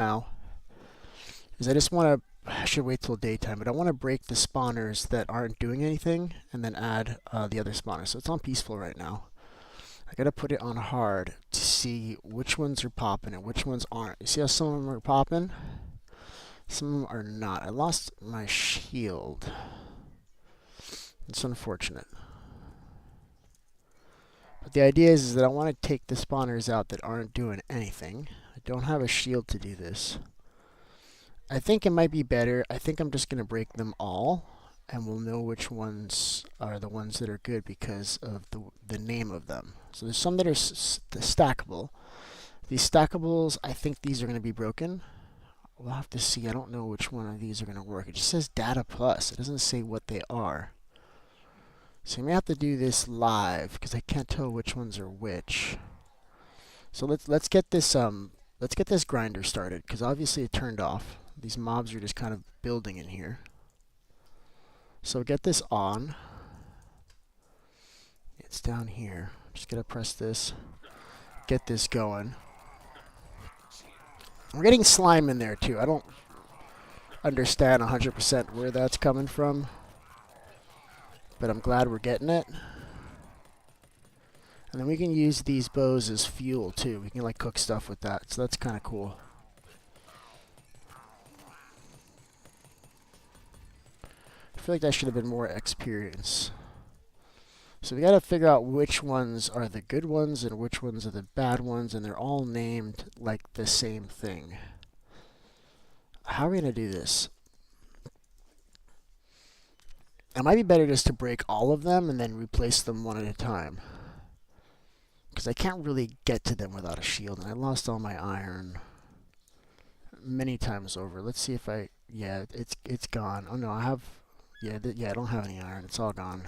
now is I should wait till daytime, but I want to break the spawners that aren't doing anything and then add the other spawners. So it's on peaceful right now. I gotta put it on hard to see which ones are popping and which ones aren't. You see how some of them are popping? Some of them are not. I lost my shield. It's unfortunate. But the idea is that I want to take the spawners out that aren't doing anything. I don't have a shield to do this. I think it might be better. I think I'm just going to break them all, and we'll know which ones are the ones that are good because of the name of them. So there's some that are stackable. These stackables, I think these are going to be broken. We'll have to see. I don't know which one of these are going to work. It just says data plus. It doesn't say what they are. So you may have to do this live because I can't tell which ones are which. So let's get this grinder started because obviously it turned off. These mobs are just kind of building in here. So get this on. It's down here. I'm just gonna press this. Get this going. We're getting slime in there too. I don't understand 100% where that's coming from, but I'm glad we're getting it. And then we can use these bows as fuel too. We can like cook stuff with that, so that's kind of cool. I feel like that should have been more experience. So we got to figure out which ones are the good ones and which ones are the bad ones, and they're all named like the same thing. How are we going to do this? It might be better just to break all of them and then replace them one at a time, because I can't really get to them without a shield, and I lost all my iron many times over. Let's see if yeah, it's gone. Oh no, I have, yeah, I don't have any iron. It's all gone.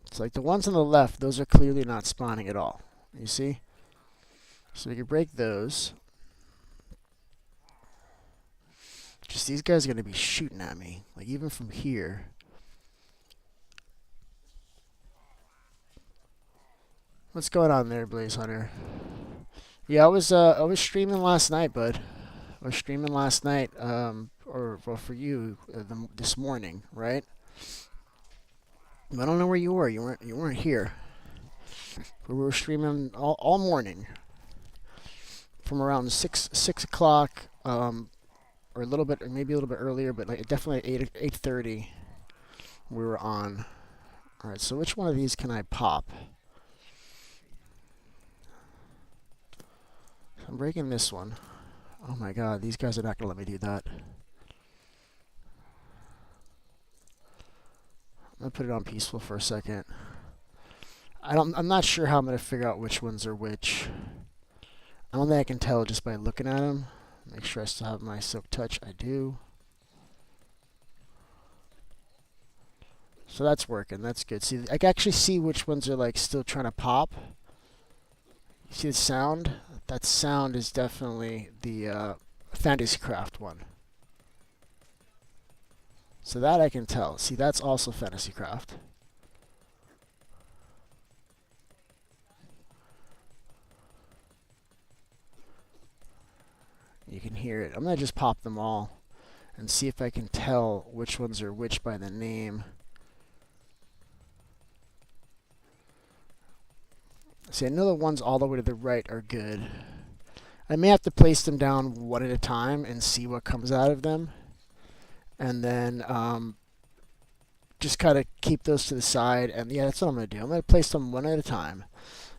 It's like the ones on the left, those are clearly not spawning at all. You see? So we can break those. Just these guys are going to be shooting at me, like even from here. What's going on there, Blaze Hunter? Yeah, I was streaming last night, bud. I was streaming last night, or well, for you, this morning, right? I don't know where you were. You weren't here. But we were streaming all morning, from around 6 o'clock, or a little bit, or maybe a little bit earlier, but like definitely 8:30. We were on. All right. So which one of these can I pop? I'm breaking this one. Oh my God, these guys are not gonna let me do that. I'm gonna put it on peaceful for a second. I'm not sure how I'm gonna figure out which ones are which. I don't think I can tell just by looking at them. Make sure I still have my silk touch. I do. So that's working. That's good. See, I can actually see which ones are like still trying to pop. You see the sound? That sound is definitely the RealismCraft one. So that I can tell. See, that's also RealismCraft. You can hear it. I'm going to just pop them all and see if I can tell which ones are which by the name. See, I know the ones all the way to the right are good. I may have to place them down one at a time and see what comes out of them. And then just kind of keep those to the side. And yeah, that's what I'm going to do. I'm going to place them one at a time,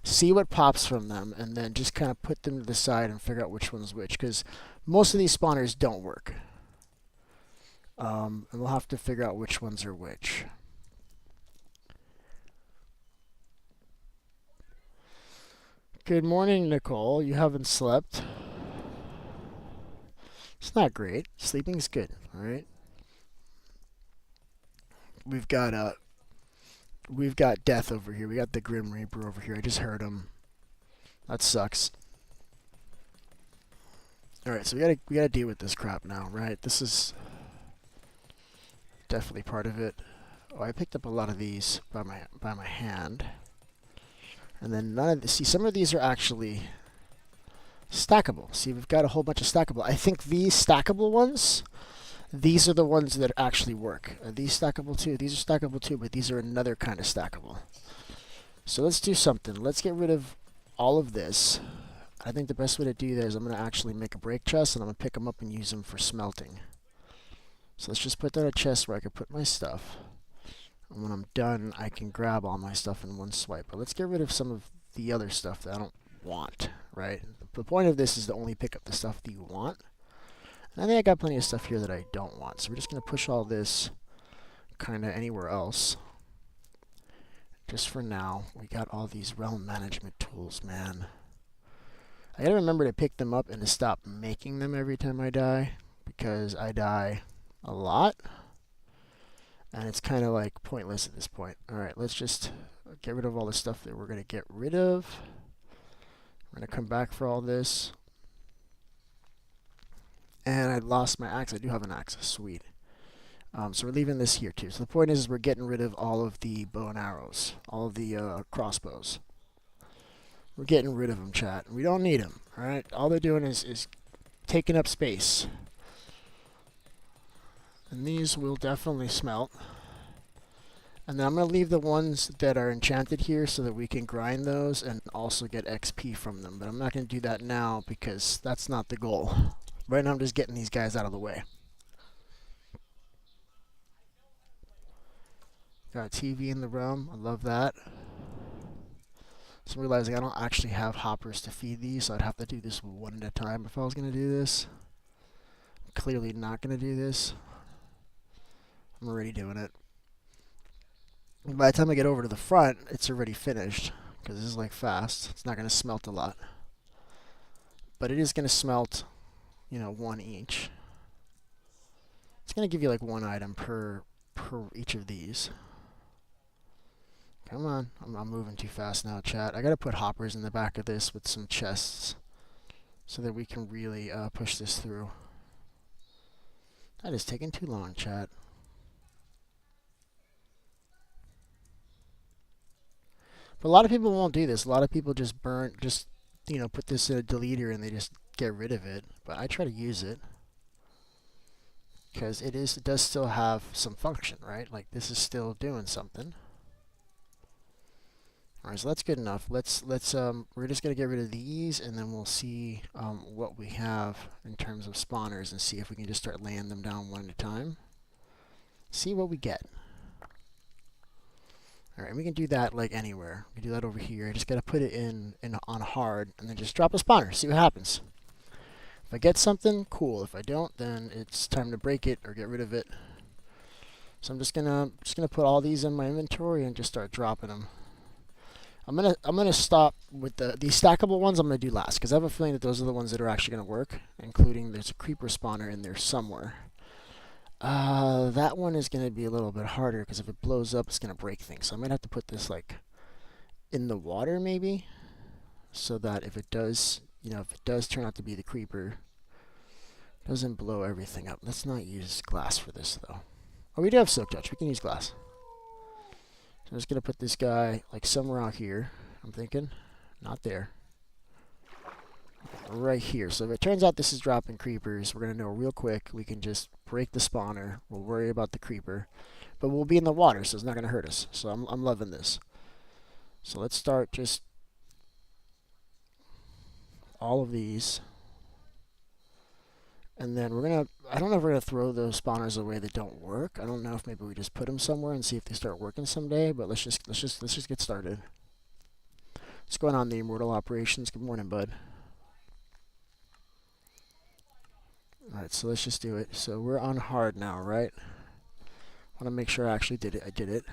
see what pops from them, and then just kind of put them to the side and figure out which one's which. Because most of these spawners don't work. And we'll have to figure out which ones are which. Good morning, Nicole. You haven't slept. It's not great. Sleeping's good, all right? We've got death over here. We got the Grim Reaper over here. I just heard him. That sucks. All right, so we gotta deal with this crap now, right? This is definitely part of it. Oh, I picked up a lot of these by my hand. And then none of see, some of these are actually Stackable. See, we've got a whole bunch of stackable. I think these stackable ones, these are the ones that actually work. Are these stackable too? These are stackable too, but these are another kind of stackable. So let's do something. Let's get rid of all of this. I think the best way to do that is I'm going to actually make a break chest, and I'm going to pick them up and use them for smelting. So let's just put that in a chest where I can put my stuff. And when I'm done, I can grab all my stuff in one swipe. But let's get rid of some of the other stuff that I don't want, right? The point of this is to only pick up the stuff that you want. And I think I got plenty of stuff here that I don't want. So we're just going to push all this kind of anywhere else. Just for now, we got all these realm management tools, man. I gotta remember to pick them up and to stop making them every time I die, because I die a lot, and it's kind of like pointless at this point. Alright, let's just get rid of all the stuff that we're gonna get rid of. We're gonna come back for all this. And I lost my axe. I do have an axe. Sweet. So we're leaving this here too. So the point is we're getting rid of all of the bow and arrows, all of the crossbows. We're getting rid of them, chat. We don't need them, alright? All they're doing is taking up space. And these will definitely smelt. And then I'm going to leave the ones that are enchanted here so that we can grind those and also get XP from them. But I'm not going to do that now because that's not the goal. Right now I'm just getting these guys out of the way. Got a TV in the room. I love that. So I'm realizing I don't actually have hoppers to feed these, so I'd have to do this one at a time if I was going to do this. I'm clearly not going to do this. I'm already doing it. And by the time I get over to the front, it's already finished, because this is like fast. It's not going to smelt a lot. But it is going to smelt, you know, one each. It's going to give you like one item per each of these. Come on, I'm moving too fast now, chat. I gotta put hoppers in the back of this with some chests so that we can really push this through. That is taking too long, chat. But a lot of people won't do this. A lot of people just you know, put this in a deleter and they just get rid of it. But I try to use it because it does still have some function, right? Like this is still doing something. Alright, so that's good enough. We're just gonna get rid of these, and then we'll see what we have in terms of spawners, and see if we can just start laying them down one at a time. See what we get. Alright, we can do that like anywhere. We can do that over here. I just gotta put it in on hard, and then just drop a spawner. See what happens. If I get something, cool. If I don't, then it's time to break it or get rid of it. So I'm just gonna put all these in my inventory and just start dropping them. I'm gonna stop with these stackable ones. I'm gonna do last because I have a feeling that those are the ones that are actually gonna work. Including there's a creeper spawner in there somewhere. That one is gonna be a little bit harder because if it blows up, it's gonna break things. So I might have to put this like in the water maybe, so that if it does, you know, if it does turn out to be the creeper, it doesn't blow everything up. Let's not use glass for this though. Oh, we do have silk touch. We can use glass. I'm just going to put this guy like somewhere out here, I'm thinking. Not there. Right here. So if it turns out this is dropping creepers, we're going to know real quick. We can just break the spawner. We'll worry about the creeper. But we'll be in the water, so it's not going to hurt us. So I'm loving this. So let's start just all of these. And then we're going to, I don't know if we're going to throw those spawners away that don't work. I don't know if maybe we just put them somewhere and see if they start working someday, but let's just get started. What's going on, the Immortal Operations? Good morning, bud. Alright, so let's just do it. So we're on hard now, right? I want to make sure I actually did it. I did it.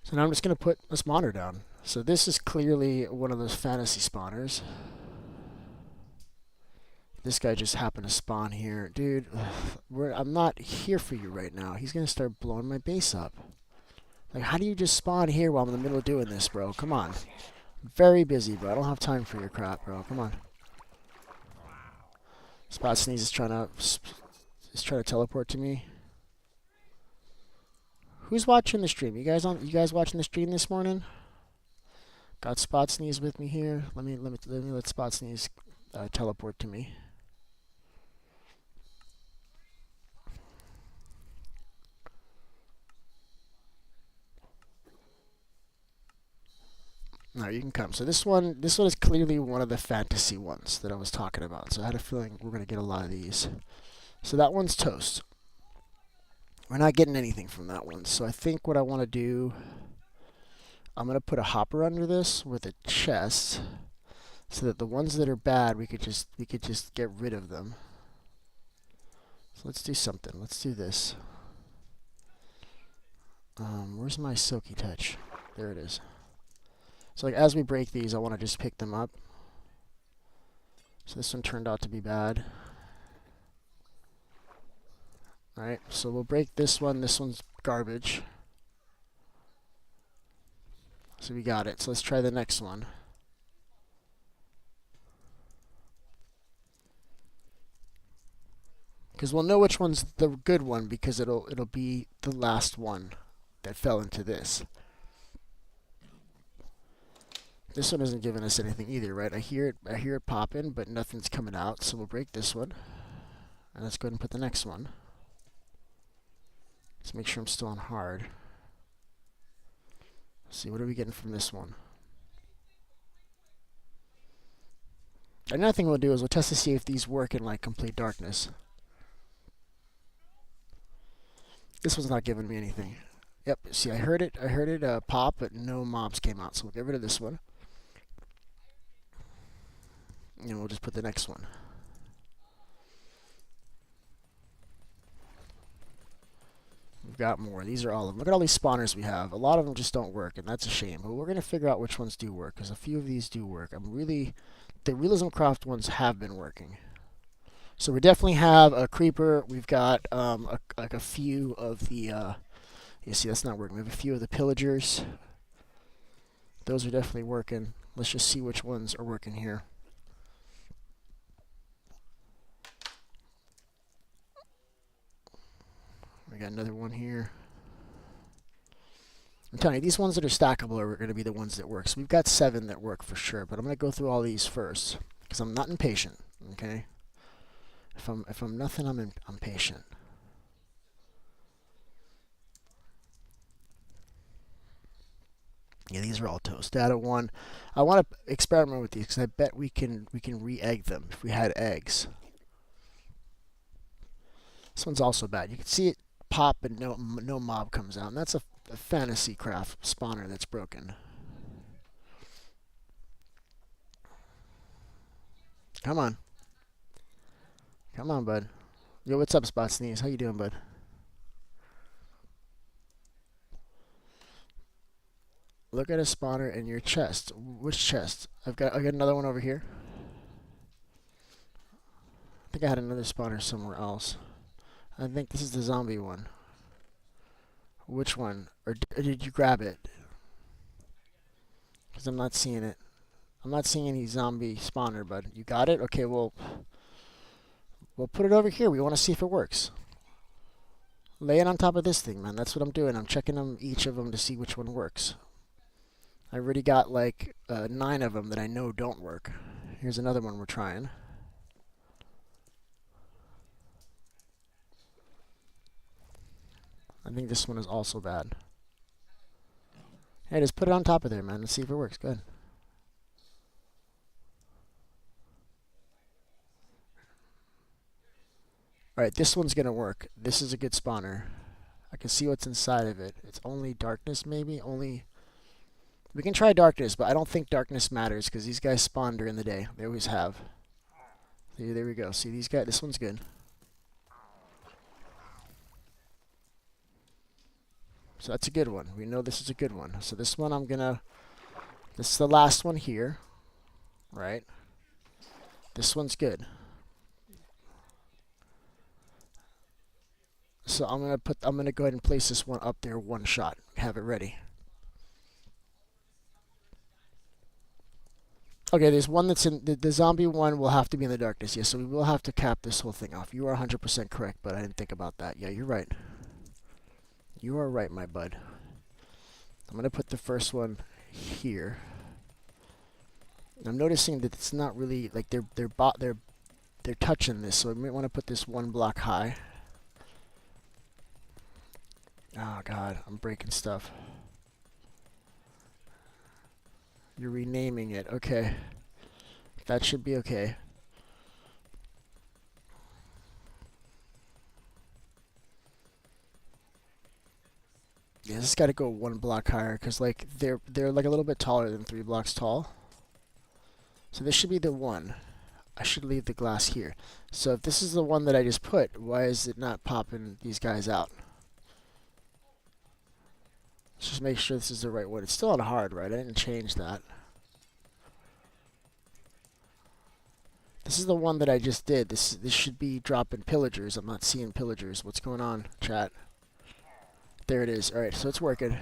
So now I'm just going to put a spawner down. So this is clearly one of those fantasy spawners. This guy just happened to spawn here. Dude, I'm not here for you right now. He's going to start blowing my base up. Like, how do you just spawn here while I'm in the middle of doing this, bro? Come on. I'm very busy, bro. I don't have time for your crap, bro. Come on. Spot Sneeze is trying to teleport to me. Who's watching the stream? You guys watching the stream this morning? Got Spot Sneeze with me here. Let me let Spot Sneeze teleport to me. Now you can come. So this one is clearly one of the fantasy ones that I was talking about. So I had a feeling we're gonna get a lot of these. So that one's toast. We're not getting anything from that one. So I think what I want to do, I'm gonna put a hopper under this with a chest, so that the ones that are bad we could just get rid of them. So let's do something. Let's do this. Where's my silky touch? There it is. So like as we break these, I want to just pick them up. So this one turned out to be bad. Alright, so we'll break this one. This one's garbage. So we got it. So let's try the next one. Because we'll know which one's the good one because it'll be the last one that fell into this. This one isn't giving us anything either, right? I hear it popping, but nothing's coming out. So we'll break this one. And let's go ahead and put the next one. Let's make sure I'm still on hard. Let's see, what are we getting from this one? Another thing we'll do is we'll test to see if these work in like complete darkness. This one's not giving me anything. Yep, see I heard it pop, but no mobs came out. So we'll get rid of this one. And we'll just put the next one. We've got more. These are all of them. Look at all these spawners we have. A lot of them just don't work, and that's a shame. But we're going to figure out which ones do work, because a few of these do work. The Realism Craft ones have been working. So we definitely have a creeper. We've got like a few of the, you see that's not working. We have a few of the pillagers. Those are definitely working. Let's just see which ones are working here. We got another one here. I'm telling you, these ones that are stackable are going to be the ones that work. So we've got 7 that work for sure, but I'm going to go through all these first because I'm not impatient. Okay, if I'm nothing, I'm patient. Yeah, these are all toast. Data 1. I want to experiment with these because I bet we can re-egg them if we had eggs. This one's also bad. You can see it pop and no mob comes out, and that's a fantasy craft spawner that's broken. Come on. Come on, bud. Yo, what's up, Spot Sneeze? How you doing, bud? Look at a spawner in your chest. Which chest? I got another one over here. I think I had another spawner somewhere else. I think this is the zombie one. Which one? Or did you grab it? Because I'm not seeing it. I'm not seeing any zombie spawner, bud. You got it? Okay, we'll put it over here. We want to see if it works. Lay it on top of this thing, man. That's what I'm doing. I'm checking them, each of them, to see which one works. I already got like 9 of them that I know don't work. Here's another one we're trying. I think this one is also bad. Hey, just put it on top of there, man. Let's see if it works. Good. Alright, this one's going to work. This is a good spawner. I can see what's inside of it. It's only darkness, maybe? We can try darkness, but I don't think darkness matters because these guys spawn during the day. They always have. See, there we go. See, these guys, this one's good. So that's a good one. We know this is a good one. So this one this is the last one here, right? This one's good. So I'm gonna go ahead and place this one up there one shot. Have it ready. Okay, there's one that's in the zombie one will have to be in the darkness. Yes, so we will have to cap this whole thing off. You are 100% correct, but I didn't think about that. Yeah, you're right. You are right, my bud. I'm going to put the first one here. I'm noticing that it's not really like they're touching this, so I might want to put this one block high. Oh god, I'm breaking stuff. You're renaming it. Okay. That should be okay. Yeah, this got to go one block higher because like they're like a little bit taller than 3 blocks tall. So this should be the one. I should leave the glass here. So if this is the one that I just put, why is it not popping these guys out? Let's just make sure this is the right one. It's still on hard, right? I didn't change that. This is the one that I just did. This should be dropping pillagers. I'm not seeing pillagers. What's going on, chat? There it is. All right, so it's working. All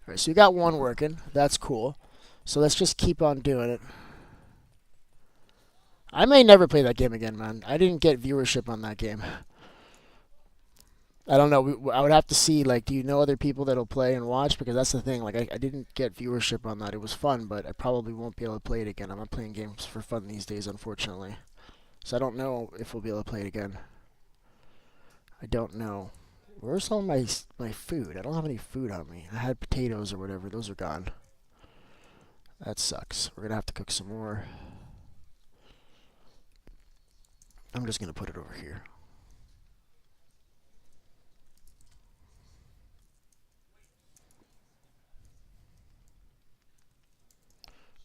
right, so you got one working. That's cool. So let's just keep on doing it. I may never play that game again, man. I didn't get viewership on that game. I don't know. I would have to see, like, do you know other people that'll play and watch? Because that's the thing. Like, I didn't get viewership on that. It was fun, but I probably won't be able to play it again. I'm not playing games for fun these days, unfortunately. So I don't know if we'll be able to play it again. I don't know. Where's all my food? I don't have any food on me. I had potatoes or whatever. Those are gone. That sucks. We're going to have to cook some more. I'm just going to put it over here.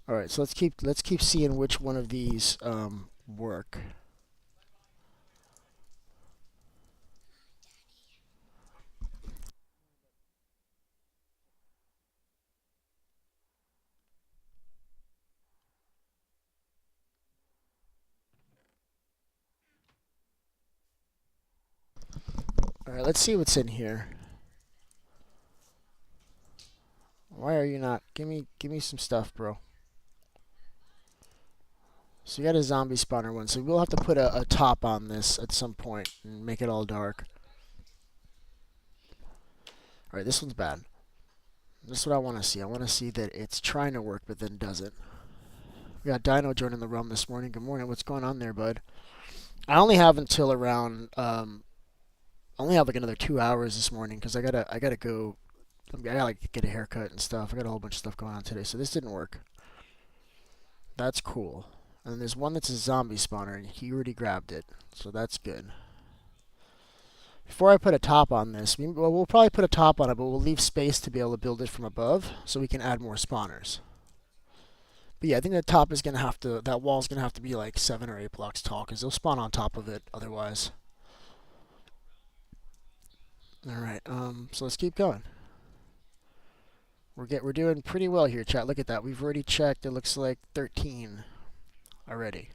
All right, so let's keep seeing which one of these work. All right, let's see what's in here. Why are you not? Give me some stuff, bro. So you got a zombie spawner one. So we'll have to put a top on this at some point and make it all dark. All right, this one's bad. This is what I want to see. I want to see that it's trying to work but then doesn't. We got Dino joining the realm this morning. Good morning. What's going on there, bud? I only have until around I only have like another 2 hours this morning because I gotta go. I gotta like get a haircut and stuff. I got a whole bunch of stuff going on today, so this didn't work. That's cool. And then there's one that's a zombie spawner, and he already grabbed it, so that's good. Before I put a top on this, we'll probably put a top on it, but we'll leave space to be able to build it from above, so we can add more spawners. But yeah, I think the top is gonna have to, that wall's gonna have to be like 7 or 8 blocks tall, because they'll spawn on top of it otherwise. All right, so let's keep going. We're doing pretty well here, chat. Look at that. We've already checked. It looks like 13 already.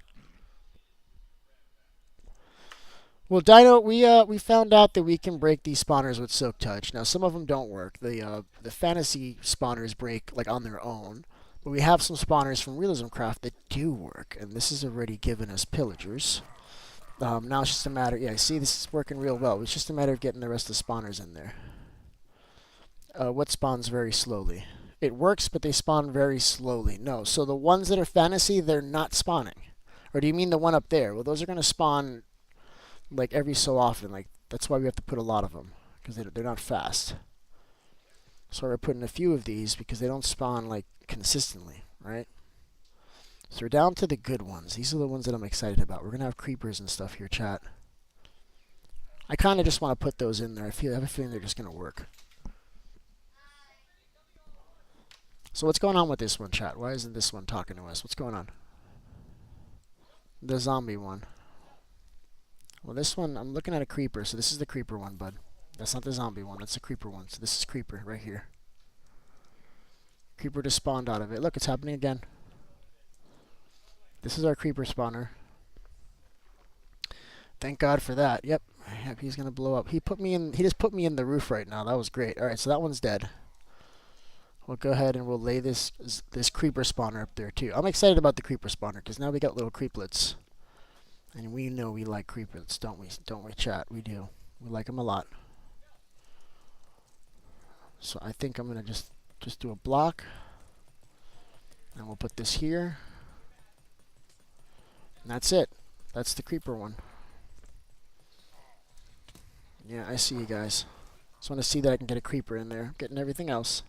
Well, Dino, we found out that we can break these spawners with Silk Touch. Now, some of them don't work. The fantasy spawners break like on their own, but we have some spawners from Realism Craft that do work, and this has already given us pillagers. Now it's just a matter. Yeah, see, this is working real well. It's just a matter of getting the rest of the spawners in there. What spawns very slowly? It works, but they spawn very slowly. No, so the ones that are fantasy, they're not spawning. Or do you mean the one up there? Well, those are going to spawn like every so often. Like that's why we have to put a lot of them because they're not fast. So we're putting a few of these because they don't spawn like consistently, right? So we're down to the good ones. These are the ones that I'm excited about. We're gonna have creepers and stuff here, chat. I kind of just want to put those in there. I have a feeling they're just gonna work. So what's going on with this one, chat? Why isn't this one talking to us? What's going on? The zombie one. Well, this one, I'm looking at a creeper, so this is the creeper one, bud. That's not the zombie one, that's the creeper one. So this is creeper right here. Creeper just spawned out of it. Look, it's happening again. This is our creeper spawner. Thank God for that. Yep, he's gonna blow up. He just put me in the roof right now. That was great. All right, so that one's dead. We'll go ahead and we'll lay this creeper spawner up there too. I'm excited about the creeper spawner because now we got little creeplets. And we know we like creeplets, don't we? Don't we, chat? We do. We like them a lot. So I think I'm gonna just do a block. And we'll put this here. And that's it. That's the creeper one. Yeah, I see you guys. Just want to see that I can get a creeper in there. Getting everything else.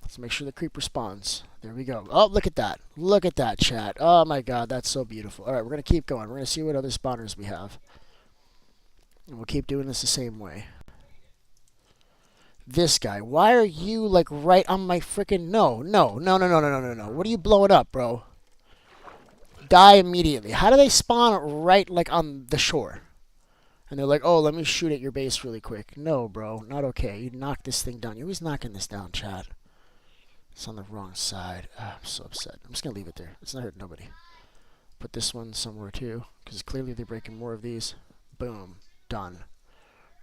Let's make sure the creeper spawns. There we go. Oh, look at that. Look at that, chat. Oh my god, that's so beautiful. Alright, we're going to keep going. We're going to see what other spawners we have. And we'll keep doing this the same way. This guy. Why are you, like, right on my freaking... No. What are you blowing up, bro? Die immediately. How do they spawn right, like, on the shore? And they're like, oh, let me shoot at your base really quick. No, bro. Not okay. You knock this thing down. You're always knocking this down, chat. It's on the wrong side. I'm so upset. I'm just going to leave it there. It's not hurting nobody. Put this one somewhere, too. Because clearly they're breaking more of these. Boom. Done.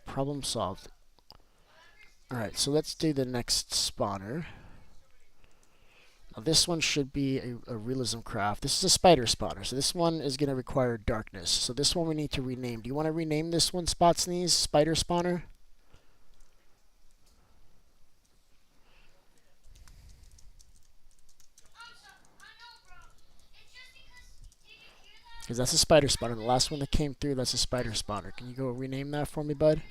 Problem solved. Alright, so let's do the next spawner. Now this one should be a Realism Craft. This is a spider spawner, so this one is going to require darkness. So this one we need to rename. Do you want to rename this one, Spot Sneeze, Spider Spawner? Because that's a spider spawner. The last one that came through, that's a spider spawner. Can you go rename that for me, bud?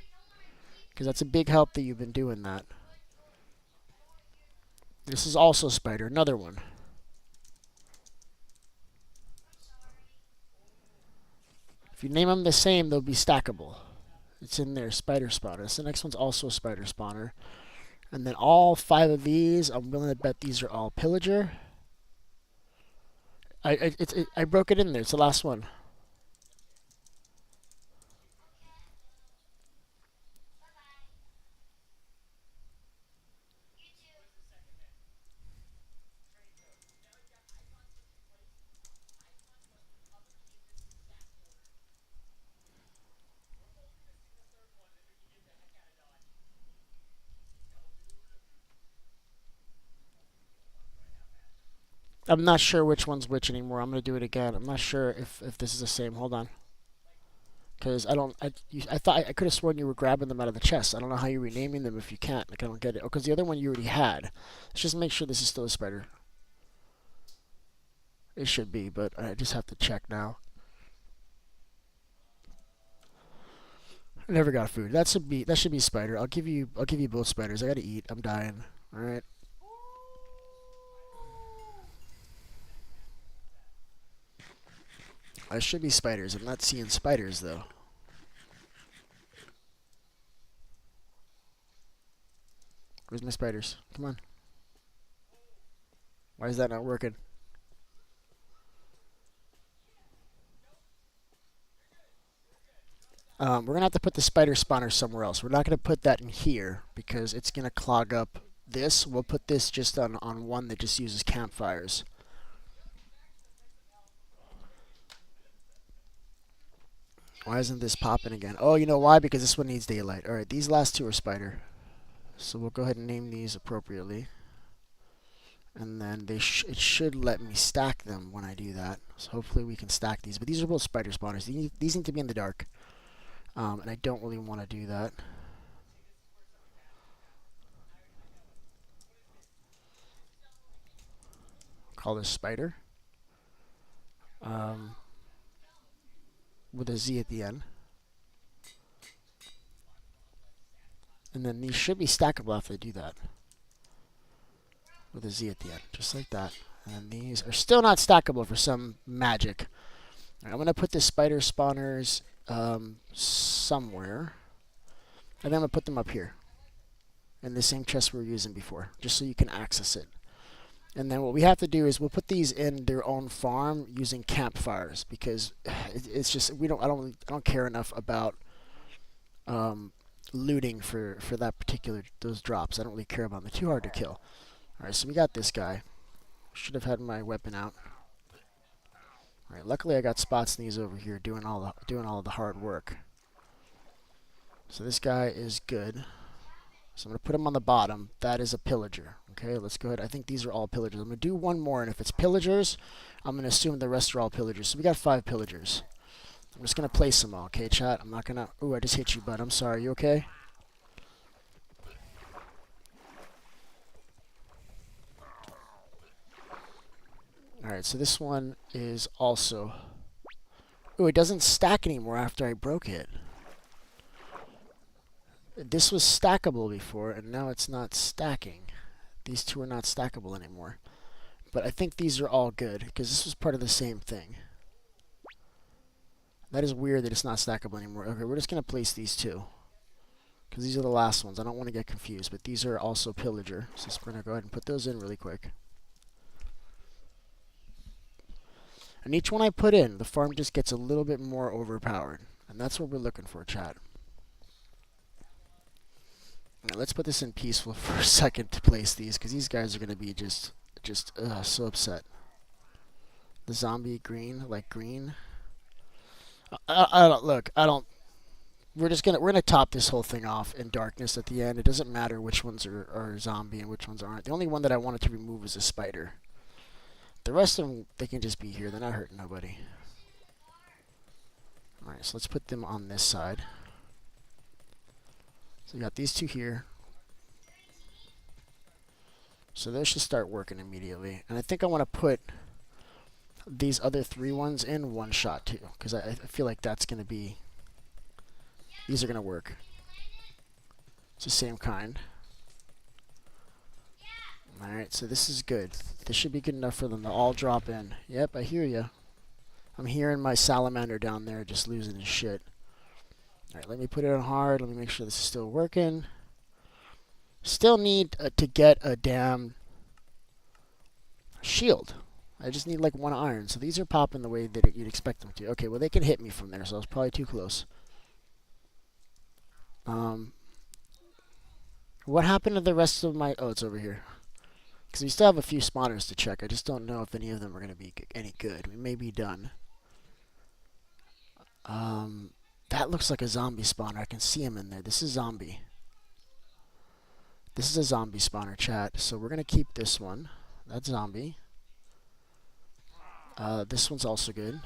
Because that's a big help that you've been doing that. This is also spider, another one. If you name them the same, they'll be stackable. It's in there, spider spawner. So the next one's also a spider spawner. And then all 5 of these, I'm willing to bet these are all pillager. I broke it in there. It's the last one. I'm not sure which one's which anymore. I'm going to do it again. I'm not sure if this is the same. Hold on. Because I thought I could have sworn you were grabbing them out of the chest. I don't know how you're renaming them if you can't. Like, I don't get it. Oh, because the other one you already had. Let's just make sure this is still a spider. It should be, but I just have to check now. I never got food. That should be spider. I'll give you both spiders. I gotta eat. I'm dying. All right. I should be spiders. I'm not seeing spiders though. Where's my spiders? Come on. Why is that not working? We're going to have to put the spider spawner somewhere else. We're not going to put that in here because it's going to clog up this. We'll put this just on one that just uses campfires. Why isn't this popping again? Oh, you know why? Because this one needs daylight. Alright, these last 2 are spider. So we'll go ahead and name these appropriately. And then it should let me stack them when I do that. So hopefully we can stack these. But these are both spider spawners. These need to be in the dark. And I don't really want to do that. Call this spider. With a Z at the end. And then these should be stackable after they do that. With a Z at the end. Just like that. And these are still not stackable for some magic. Right, I'm going to put the spider spawners somewhere. And then I'm going to put them up here. In the same chest we were using before. Just so you can access it. And then what we have to do is we'll put these in their own farm using campfires because it's just I don't care enough about looting for those drops. I don't really care about them. They're too hard to kill. All right, so we got this guy. Should have had my weapon out. All right, luckily I got Spot Sneeze over here doing all the hard work. So this guy is good. So I'm going to put him on the bottom. That is a pillager. Okay, let's go ahead. I think these are all pillagers. I'm going to do one more, and if it's pillagers, I'm going to assume the rest are all pillagers. So we got 5 pillagers. I'm just going to place them all, okay, chat? I'm not going to... Ooh, I just hit you, bud. I'm sorry. You okay? Alright, so this one is also... Ooh, it doesn't stack anymore after I broke it. This was stackable before, and now it's not stacking. These two are not stackable anymore. But I think these are all good, because this was part of the same thing. That is weird that it's not stackable anymore. Okay, we're just going to place these two, because these are the last ones. I don't want to get confused, but these are also pillager. So we're going to go ahead and put those in really quick. And each one I put in, the farm just gets a little bit more overpowered. And that's what we're looking for, chat. Right, let's put this in peaceful for a second to place these, because these guys are going to be just so upset. The zombie green, like green. I don't look. I don't. We're gonna top this whole thing off in darkness at the end. It doesn't matter which ones are zombie and which ones aren't. The only one that I wanted to remove was a spider. The rest of them, they can just be here. They're not hurting nobody. All right, so let's put them on this side. So we got these two here. So those should start working immediately. And I think I want to put these other three ones in one shot too, because I feel like that's going to be... These are going to work. It's the same kind. Alright, so this is good. This should be good enough for them to all drop in. Yep, I hear you. I'm hearing my salamander down there just losing his shit. Alright, let me put it on hard. Let me make sure this is still working. Still need to get a damn shield. I just need like one iron. So these are popping the way that you'd expect them to. Okay, well they can hit me from there, so I was probably too close. What happened to the rest of my... Oh, it's over here. Because we still have a few spawners to check. I just don't know if any of them are going to be any good. We may be done. That looks like a zombie spawner. I can see him in there. This is zombie. This is a zombie spawner, chat. So we're going to keep this one. That's zombie. This one's also good.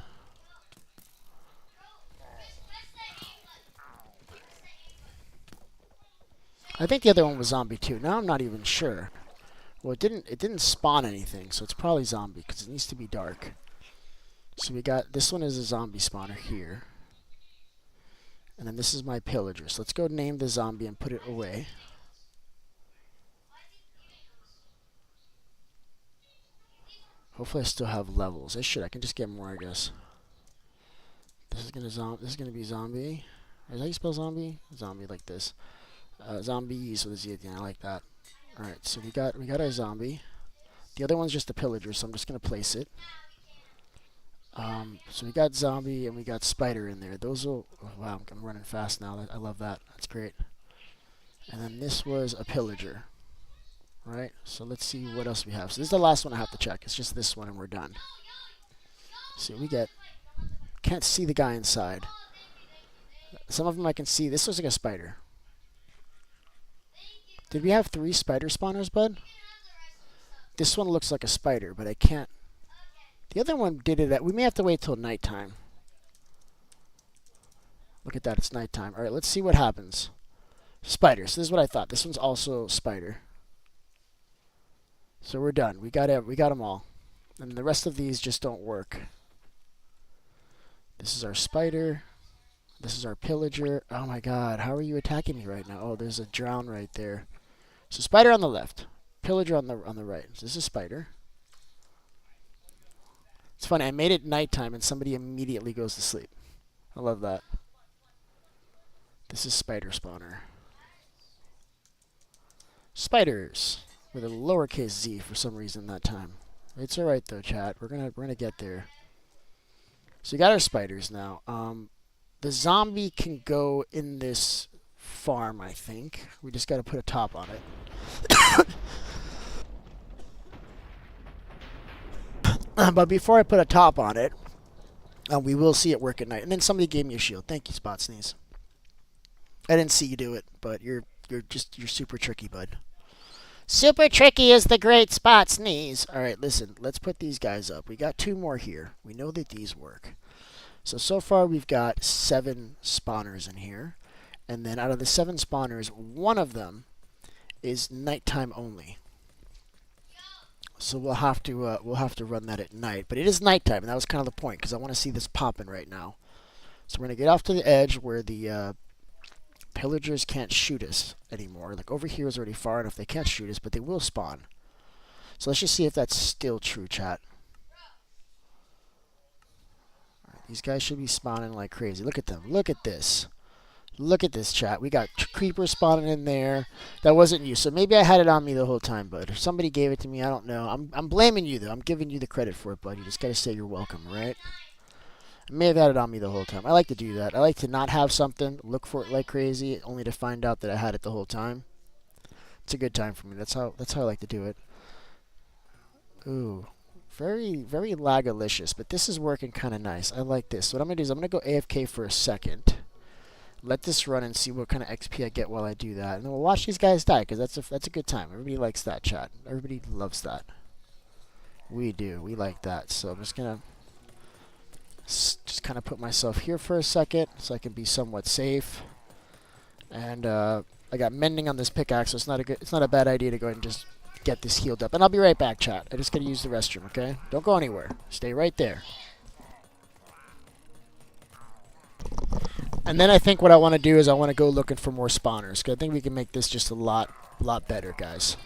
I think the other one was zombie too. Now I'm not even sure. Well, it didn't spawn anything, so it's probably zombie because it needs to be dark. So we got this one is a zombie spawner here. And then this is my pillager. So let's go name the zombie and put it away. Hopefully I still have levels. I should. I can just get more, I guess. This is gonna be zombie. Is that how you spell zombie? Zombie like this. Zombies with a Z at the end. I like that. All right. So we got our zombie. The other one's just a pillager, so I'm just gonna place it. So we got zombie and we got spider in there. Those will... Oh, wow, I'm running fast now. I love that. That's great. And then this was a pillager. Right? So let's see what else we have. So this is the last one I have to check. It's just this one and we're done. See what we get. Can't see the guy inside. Some of them I can see. This looks like a spider. Did we have 3 spider spawners, bud? This one looks like a spider, but I can't... The other one did it at... We may have to wait till nighttime. Look at that, it's nighttime. Alright, let's see what happens. Spiders. This is what I thought. This one's also spider. So we're done. We got them all. And the rest of these just don't work. This is our spider. This is our pillager. Oh my god, how are you attacking me right now? Oh, there's a drown right there. So spider on the left. Pillager on the right. So this is spider. It's funny, I made it nighttime and somebody immediately goes to sleep. I love that. This is spider spawner. Spiders with a lowercase z for some reason that time. It's alright though, chat. We're gonna get there. So we got our spiders now. The zombie can go in this farm, I think. We just gotta put a top on it. But before I put a top on it, we will see it work at night. And then somebody gave me a shield. Thank you, Spot Sneeze. I didn't see you do it, but you're super tricky, bud. Super tricky is the great Spot Sneeze. All right, listen. Let's put these guys up. We got 2 more here. We know that these work. So far we've got 7 spawners in here. And then out of the 7 spawners, 1 of them is nighttime only. So we'll have to run that at night. But it is nighttime, and that was kind of the point because I want to see this popping right now. So we're gonna get off to the edge where the pillagers can't shoot us anymore. Like over here is already far enough they can't shoot us, but they will spawn. So let's just see if that's still true, chat. All right, these guys should be spawning like crazy. Look at them. Look at this. Look at this, chat. We got creepers spawning in there. That wasn't you. So maybe I had it on me the whole time, bud. Or somebody gave it to me. I don't know. I'm blaming you, though. I'm giving you the credit for it, bud. You just got to say you're welcome, right? I may have had it on me the whole time. I like to do that. I like to not have something, look for it like crazy, only to find out that I had it the whole time. It's a good time for me. That's how I like to do it. Ooh. Very lagalicious, but this is working kind of nice. I like this. So what I'm going to do is I'm going to go AFK for a second. Let this run and see what kind of XP I get while I do that. And then we'll watch these guys die, because that's a good time. Everybody likes that, chat. Everybody loves that. We do. We like that. So I'm just going to just kind of put myself here for a second so I can be somewhat safe. And I got mending on this pickaxe, so it's not a bad idea to go ahead and just get this healed up. And I'll be right back, chat. I just got to use the restroom, okay? Don't go anywhere. Stay right there. And then I think what I want to do is I want to go looking for more spawners, because I think we can make this just a lot better, guys.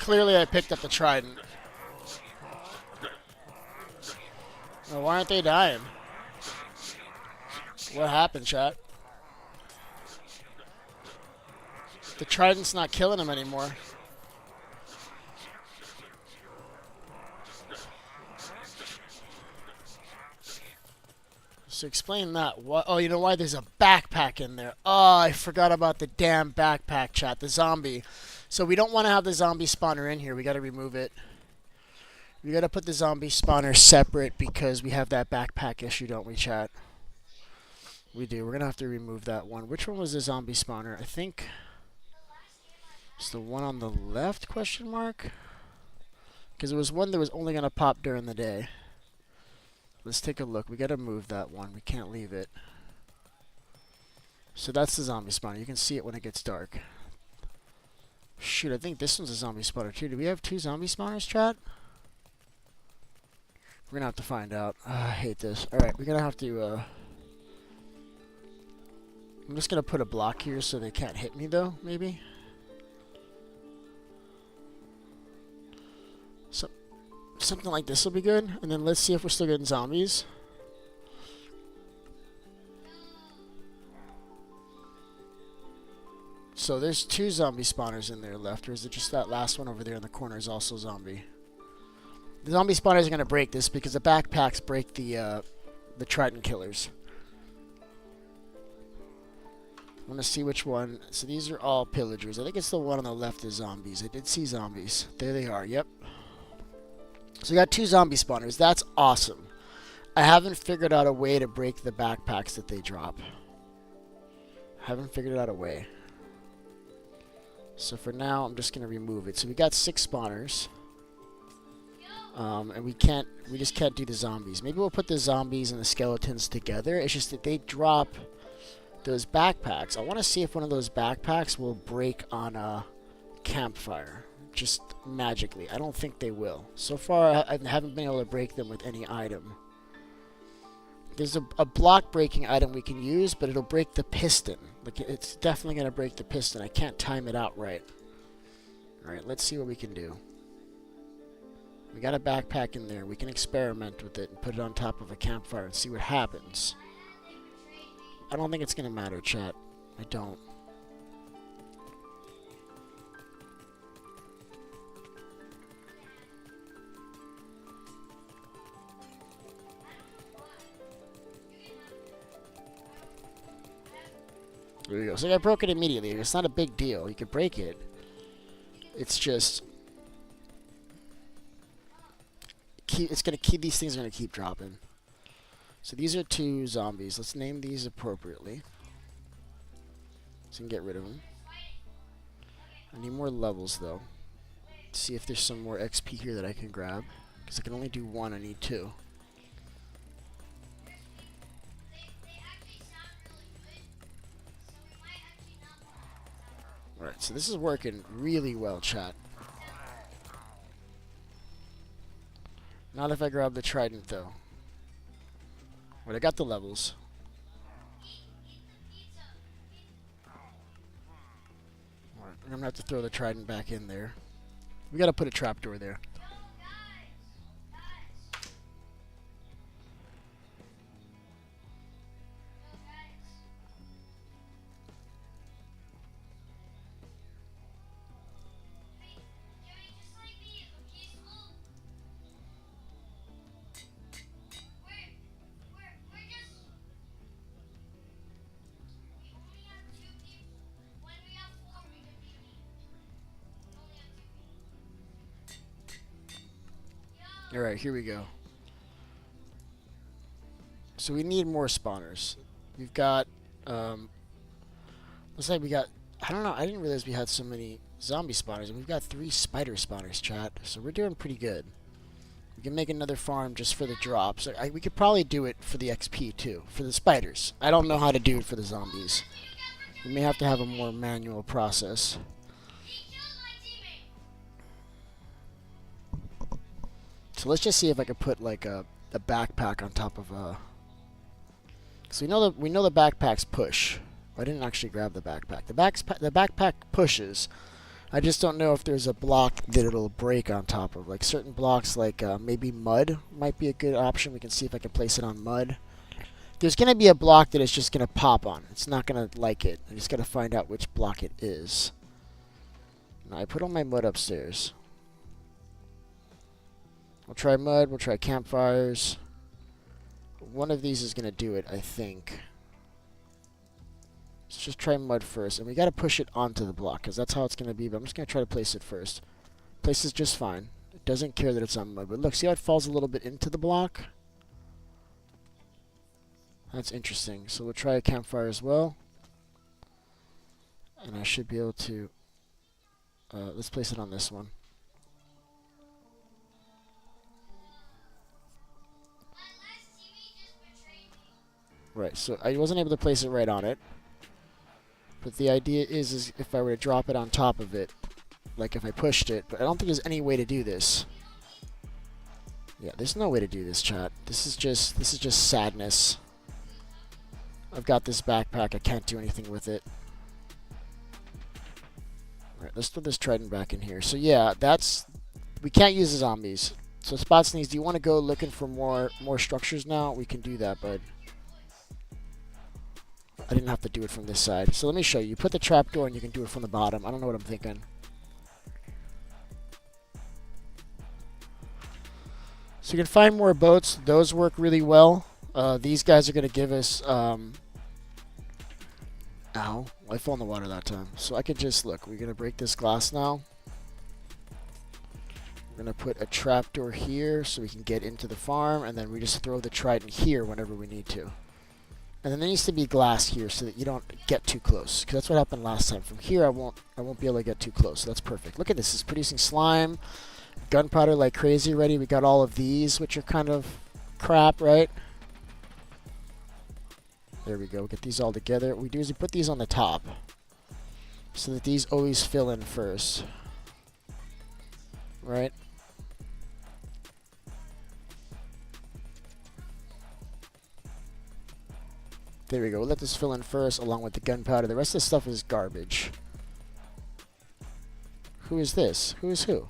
Clearly I picked up the trident. Oh, why aren't they dying? What happened, chat? The trident's not killing them anymore. So explain that. What? Oh, you know why? There's a backpack in there. Oh, I forgot about the damn backpack, chat. The zombie. So we don't want to have the zombie spawner in here. We got to remove it. We got to put the zombie spawner separate because we have that backpack issue, don't we, chat? We do. We're going to have to remove that one. Which one was the zombie spawner? I think it's the one on the left, question mark? Because it was one that was only going to pop during the day. Let's take a look. We got to move that one. We can't leave it. So that's the zombie spawner. You can see it when it gets dark. Shoot, I think this one's a zombie spawner too. Do we have two zombie spawners, chat? We're going to have to find out. I hate this. Alright, we're going to have to... I'm just going to put a block here so they can't hit me, though, maybe. Something like this will be good. And then let's see if we're still getting zombies. So there's two zombie spawners in there left. Or is it just that last one over there in the corner is also zombie? The zombie spawners are going to break this because the backpacks break the trident killers. I want to see which one. So these are all pillagers. I think it's the one on the left is zombies. I did see zombies. There they are. Yep. So we got two zombie spawners. That's awesome. I haven't figured out a way to break the backpacks that they drop. Haven't figured out a way. So for now, I'm just going to remove it. So we got 6 spawners. And we just can't do the zombies. Maybe we'll put the zombies and the skeletons together. It's just that they drop those backpacks. I want to see if one of those backpacks will break on a campfire. Just magically. I don't think they will. So far, I haven't been able to break them with any item. There's a block breaking item we can use, but it'll break the piston. Like, it's definitely going to break the piston. I can't time it out right. Alright, let's see what we can do. We got a backpack in there. We can experiment with it and put it on top of a campfire and see what happens. I don't think it's going to matter, chat. I don't. There we go. So I broke it immediately. It's not a big deal. You could break it. It's just... it's going to keep... these things are going to keep dropping. So these are 2 zombies. Let's name these appropriately. So we can get rid of them. I need more levels, though. Let's see if there's some more XP here that I can grab. Because I can only do 1. I need 2. Alright, so this is working really well, chat. Not if I grab the trident, though. But I got the levels. Alright, I'm going to have to throw the trident back in there. We got to put a trapdoor there. Alright, here we go. So we need more spawners. We've got, looks like we got, I don't know, I didn't realize we had so many zombie spawners, and we've got 3 spider spawners, chat. So we're doing pretty good. We can make another farm just for the drops. We could probably do it for the XP, too, for the spiders. I don't know how to do it for the zombies. We may have to have a more manual process. So let's just see if I could put like a backpack on top of a. So we know the backpacks push. I didn't actually grab the backpack. The backpack pushes, I just don't know if there's a block that it'll break on top of. Like certain blocks, like maybe mud might be a good option. We can see if I can place it on mud. There's going to be a block that it's just going to pop on. It's not going to like it. I just got to find out which block it is. Now, I put all my mud upstairs. We'll try mud. We'll try campfires. One of these is going to do it, I think. Let's just try mud first. And we got to push it onto the block because that's how it's going to be. But I'm just going to try to place it first. Places just fine. It doesn't care that it's on mud. But look, see how it falls a little bit into the block? That's interesting. So we'll try a campfire as well. And I should be able to... let's place it on this one. Right, so I wasn't able to place it right on it. But the idea is if I were to drop it on top of it, like if I pushed it, but I don't think there's any way to do this. Yeah, there's no way to do this, chat. This is just sadness. I've got this backpack, I can't do anything with it. Alright, let's put this trident back in here. So yeah, we can't use the zombies. So Spot Sneeze, do you want to go looking for more structures now? We can do that, but I didn't have to do it from this side. So let me show you. You put the trapdoor and you can do it from the bottom. I don't know what I'm thinking. So you can find more boats. Those work really well. These guys are going to give us... Ow. I fell in the water that time. So I could just... Look, we're going to break this glass now. We're going to put a trapdoor here so we can get into the farm. And then we just throw the trident here whenever we need to. And then there needs to be glass here so that you don't get too close. Because that's what happened last time. From here, I won't be able to get too close. So that's perfect. Look at this. It's producing slime. Gunpowder like crazy already. We got all of these, which are kind of crap, right? There we go. Get these all together. What we do is we put these on the top. So that these always fill in first. Right? There we go. We'll let this fill in first along with the gunpowder. The rest of the stuff is garbage. Who is this? Who is who?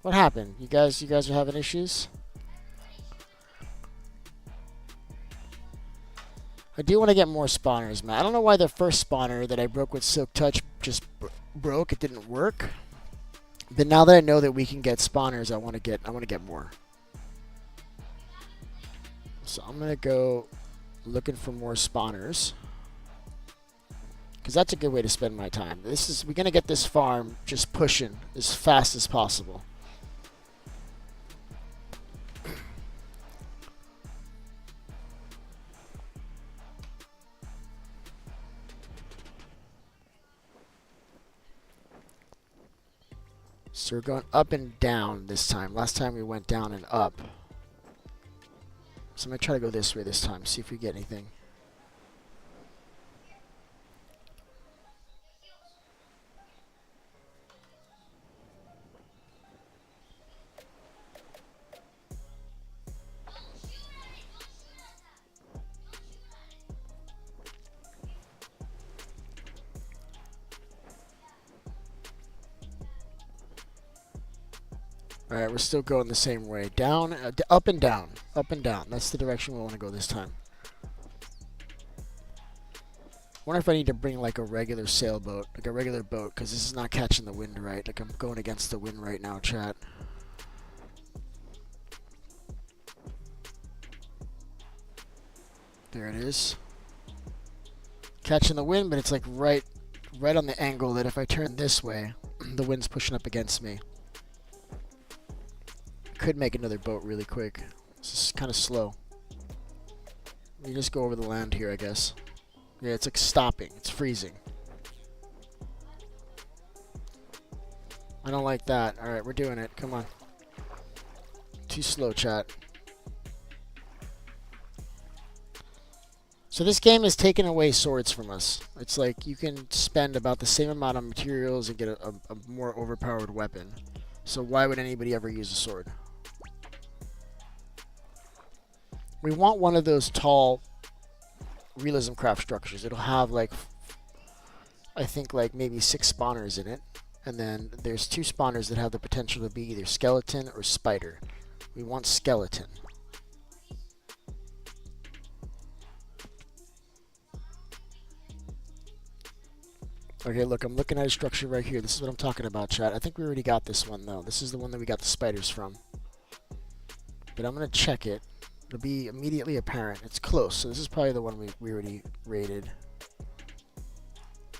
What happened? You guys are having issues? I do want to get more spawners, man. I don't know why the first spawner that I broke with Silk Touch just broke. It didn't work. But now that I know that we can get spawners, I want to get more. So I'm gonna go looking for more spawners. Because that's a good way to spend my time. We're gonna get this farm just pushing as fast as possible. So we're going up and down this time. Last time we went down and up. So I'm going to try to go this way this time, see if we get anything. Alright, we're still going the same way. Down, up and down. Up and down. That's the direction we want to go this time. Wonder if I need to bring like a regular sailboat, like a regular boat, because this is not catching the wind right. Like I'm going against the wind right now, chat. There it is. Catching the wind, but it's like right on the angle that if I turn this way, the wind's pushing up against me. Could make another boat really quick. This is kind of slow. You just go over the land here, I guess. Yeah, it's like stopping. It's freezing. I don't like that. Alright, we're doing it. Come on. Too slow, chat. So this game is taking away swords from us. It's like you can spend about the same amount of materials and get a more overpowered weapon. So why would anybody ever use a sword? We want one of those tall Realism Craft structures. It'll have like I think like maybe 6 spawners in it. And then there's 2 spawners that have the potential to be either skeleton or spider. We want skeleton. Okay, look, I'm looking at a structure right here. This is what I'm talking about, chat. I think we already got this one, though. This is the one that we got the spiders from. But I'm going to check it. It'll be immediately apparent. It's close, so this is probably the one we already rated.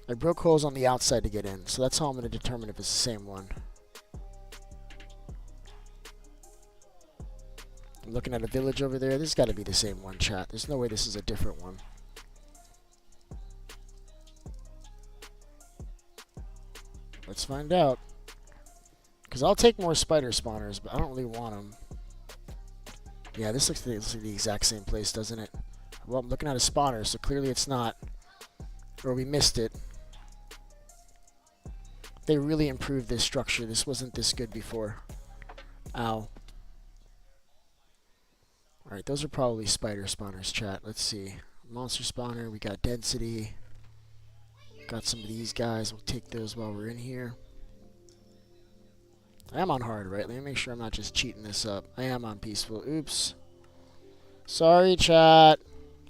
I broke holes on the outside to get in, so that's how I'm going to determine if it's the same one. I'm looking at a village over there. This has got to be the same one, chat. There's no way this is a different one. Let's find out. Because I'll take more spider spawners, but I don't really want them. Yeah, this looks like the exact same place, doesn't it? Well, I'm looking at a spawner, so clearly it's not. Or we missed it. They really improved this structure. This wasn't this good before. Ow. Alright, those are probably spider spawners, chat. Let's see. Monster spawner, we got density. Got some of these guys. We'll take those while we're in here. I am on hard, right? Let me make sure I'm not just cheating this up. I am on peaceful. Oops. Sorry, chat.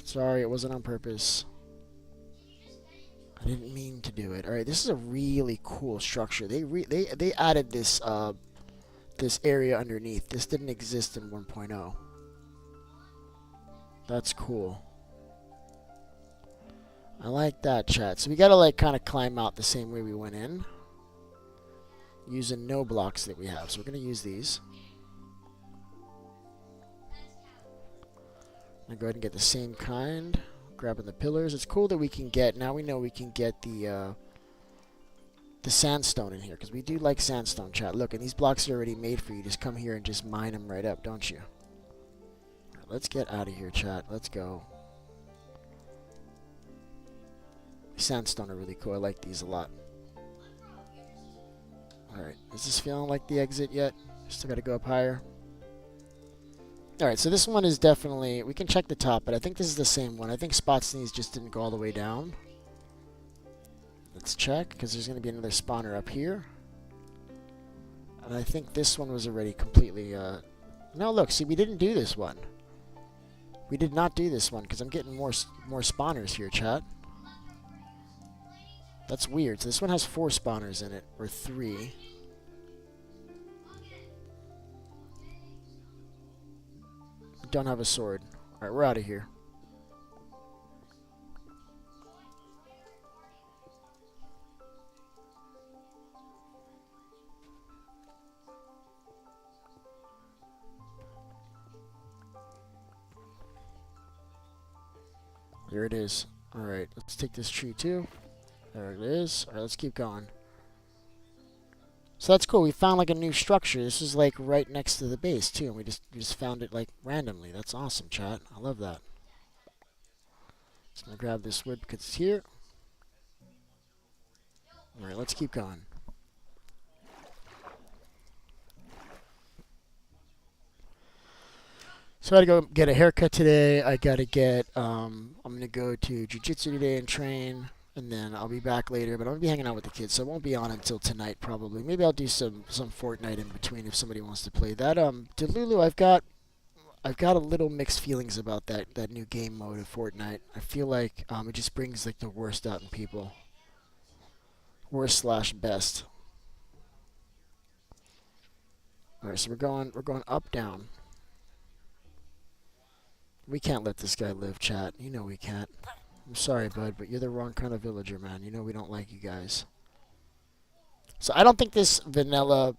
Sorry, it wasn't on purpose. I didn't mean to do it. Alright, this is a really cool structure. They added this this area underneath. This didn't exist in 1.0. That's cool. I like that, chat. So we gotta like kind of climb out the same way we went in, using no blocks that we have. So we're gonna use these. I'm gonna go ahead and get the same kind. Grabbing the pillars. It's cool that we can get. Now we know we can get the sandstone in here because we do like sandstone, chat. Look, and these blocks are already made for you. Just come here and just mine them right up, don't you? Right, let's get out of here, chat. Let's go. Sandstone are really cool. I like these a lot. Alright, is this feeling like the exit yet? Still gotta go up higher. Alright, so this one is definitely... We can check the top, but I think this is the same one. I think Spot Sneeze just didn't go all the way down. Let's check, because there's going to be another spawner up here. And I think this one was already completely... No, look, see, we didn't do this one. We did not do this one, because I'm getting more spawners here, chat. That's weird. So this one has 4 spawners in it, or 3. Don't have a sword. Alright, we're out of here. There it is. Alright, let's take this tree too. There it is. Alright, let's keep going. So that's cool. We found like a new structure. This is like right next to the base too, and we just found it like randomly. That's awesome, chat. I love that. Just gonna grab this wood because it's here. Alright, let's keep going. So I gotta go get a haircut today. I gotta get I'm gonna go to jiu-jitsu today and train. And then I'll be back later, but I'm going to be hanging out with the kids, so I won't be on until tonight probably. Maybe I'll do some Fortnite in between if somebody wants to play that. Delulu, I've got a little mixed feelings about that new game mode of Fortnite. I feel like it just brings like the worst out in people. Worst/best. Alright, so we're going up, down. We can't let this guy live, chat. You know we can't. I'm sorry, bud, but you're the wrong kind of villager, man. You know we don't like you guys. So I don't think this vanilla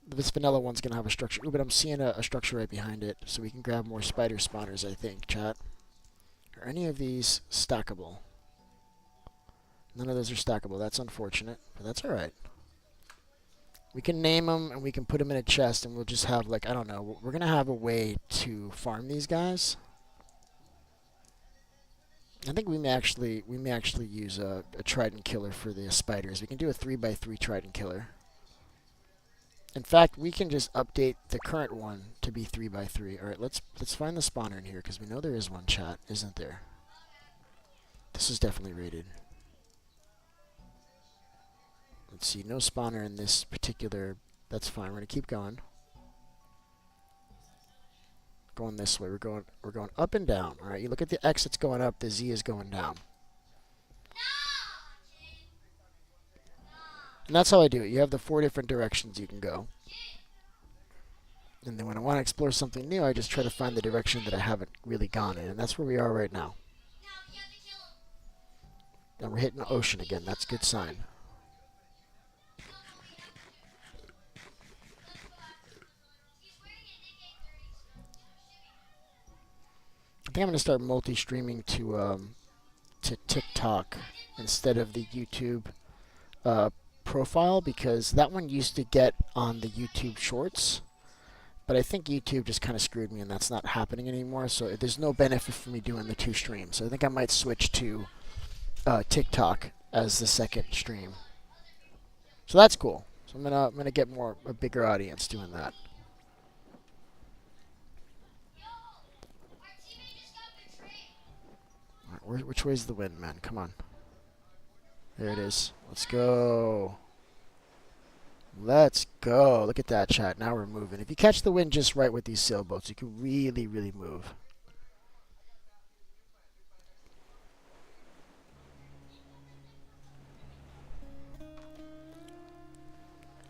one's going to have a structure. Ooh, but I'm seeing a structure right behind it, so we can grab more spider spawners, I think, chat. Are any of these stackable? None of those are stackable. That's unfortunate, but that's alright. We can name them, and we can put them in a chest, and we'll just have, like, I don't know. We're going to have a way to farm these guys. I think we may actually use a trident killer for the spiders. We can do a 3x3 trident killer. In fact, we can just update the current one to be 3x3. All right, let's find the spawner in here because we know there is one, chat, isn't there? This is definitely rated. Let's see, no spawner in this particular. That's fine. We're gonna keep going. Going this way. We're going up and down. All right. You look at the X. It's going up. The Z is going down. And that's how I do it. You have the 4 different directions you can go. And then when I want to explore something new, I just try to find the direction that I haven't really gone in. And that's where we are right now. And we're hitting the ocean again. That's a good sign. I think I'm going to start multi-streaming to TikTok instead of the YouTube profile, because that one used to get on the YouTube Shorts. But I think YouTube just kind of screwed me, and that's not happening anymore. So there's no benefit for me doing the 2 streams. So I think I might switch to TikTok as the second stream. So that's cool. So I'm gonna get a bigger audience doing that. All right, which way's the wind, man? Come on. There it is. Let's go. Let's go. Look at that, chat. Now we're moving. If you catch the wind just right with these sailboats, you can really, really move.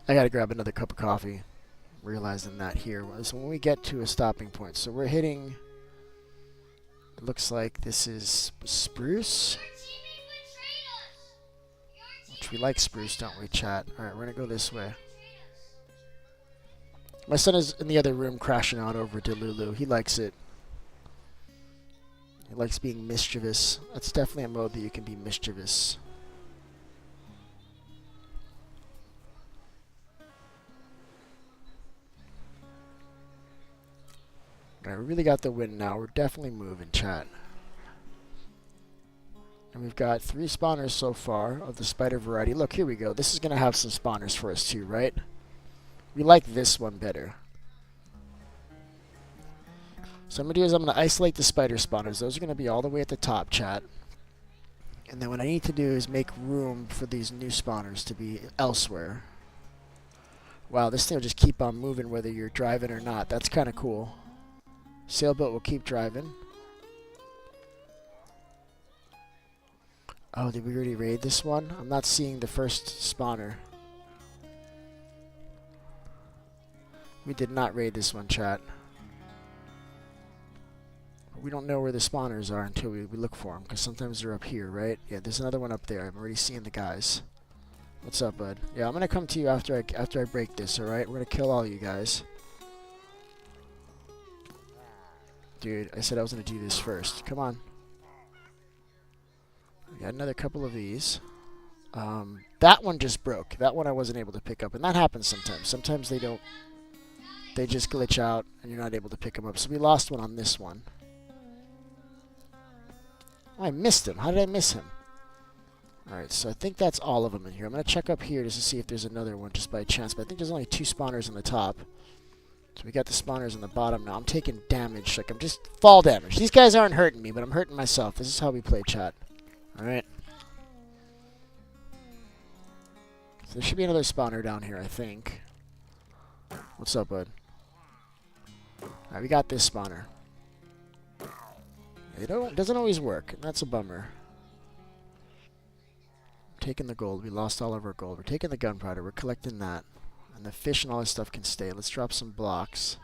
I gotta grab another cup of coffee. Realizing that here. So when we get to a stopping point, so we're hitting. It looks like this is spruce. We like spruce, don't we, chat? Alright, we're gonna go this way. My son is in the other room crashing out over Delulu. He likes it. He likes being mischievous. That's definitely a mode that you can be mischievous. Alright, we really got the win now. We're definitely moving, chat. And we've got 3 spawners so far of the spider variety. Look, here we go. This is going to have some spawners for us too, right? We like this one better. So what I'm going to do is I'm going to isolate the spider spawners. Those are going to be all the way at the top, chat. And then what I need to do is make room for these new spawners to be elsewhere. Wow, this thing will just keep on moving whether you're driving or not. That's kind of cool. Sailboat will keep driving. Oh, did we already raid this one? I'm not seeing the first spawner. We did not raid this one, chat. We don't know where the spawners are until we look for them, because sometimes they're up here, right? Yeah, there's another one up there. I'm already seeing the guys. What's up, bud? Yeah, I'm gonna come to you after I break this, alright? We're gonna kill all you guys. Dude, I said I was gonna do this first. Come on. We got another couple of these. That one just broke. That one I wasn't able to pick up, and that happens sometimes. Sometimes they don't. They just glitch out, and you're not able to pick them up. So we lost one on this one. Oh, I missed him. How did I miss him? Alright, so I think that's all of them in here. I'm going to check up here just to see if there's another one just by chance. But I think there's only 2 spawners on the top. So we got the spawners on the bottom now. I'm taking damage. Like, I'm just fall damage. These guys aren't hurting me, but I'm hurting myself. This is how we play, chat. Alright. So there should be another spawner down here, I think. What's up, bud? Alright, we got this spawner. It doesn't always work, and that's a bummer. Taking the gold. We lost all of our gold. We're taking the gunpowder. We're collecting that. And the fish and all this stuff can stay. Let's drop some blocks.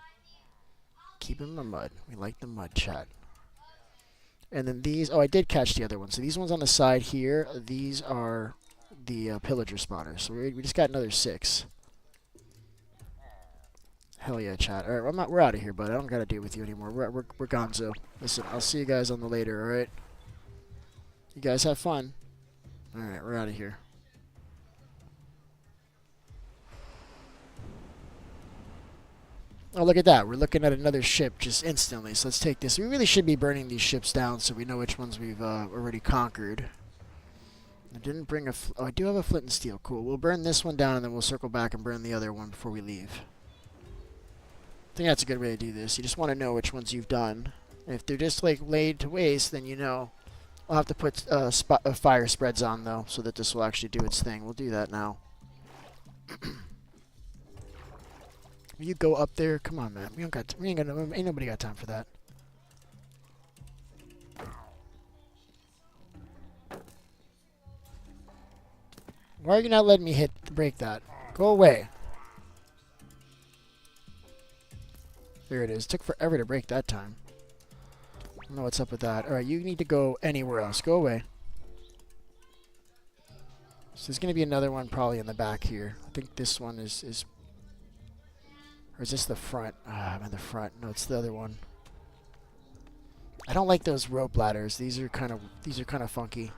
Keep them in the mud. We like the mud, chat. And then these... Oh, I did catch the other one. So these ones on the side here, these are the pillager spawners. So we just got another 6. Hell yeah, chat. Alright, we're out of here, bud. I don't gotta deal with you anymore. We're gonzo. Listen, I'll see you guys on the later, alright? You guys have fun. Alright, we're out of here. Oh, look at that. We're looking at another ship just instantly. So let's take this. We really should be burning these ships down so we know which ones we've already conquered. I didn't bring a... Oh, I do have a flint and steel. Cool. We'll burn this one down and then we'll circle back and burn the other one before we leave. I think that's a good way to do this. You just want to know which ones you've done. And if they're just like laid to waste, then you know. I'll have to put fire spreads on though, so that this will actually do its thing. We'll do that now. Will you go up there? Come on, man. Ain't nobody got time for that. Why are you not letting me break that? Go away. There it is. Took forever to break that time. I don't know what's up with that. Alright, you need to go anywhere else. Go away. So there's going to be another one probably in the back here. I think this one is or is this the front? I'm in the front. No, it's the other one. I don't like those rope ladders. These are kind of funky.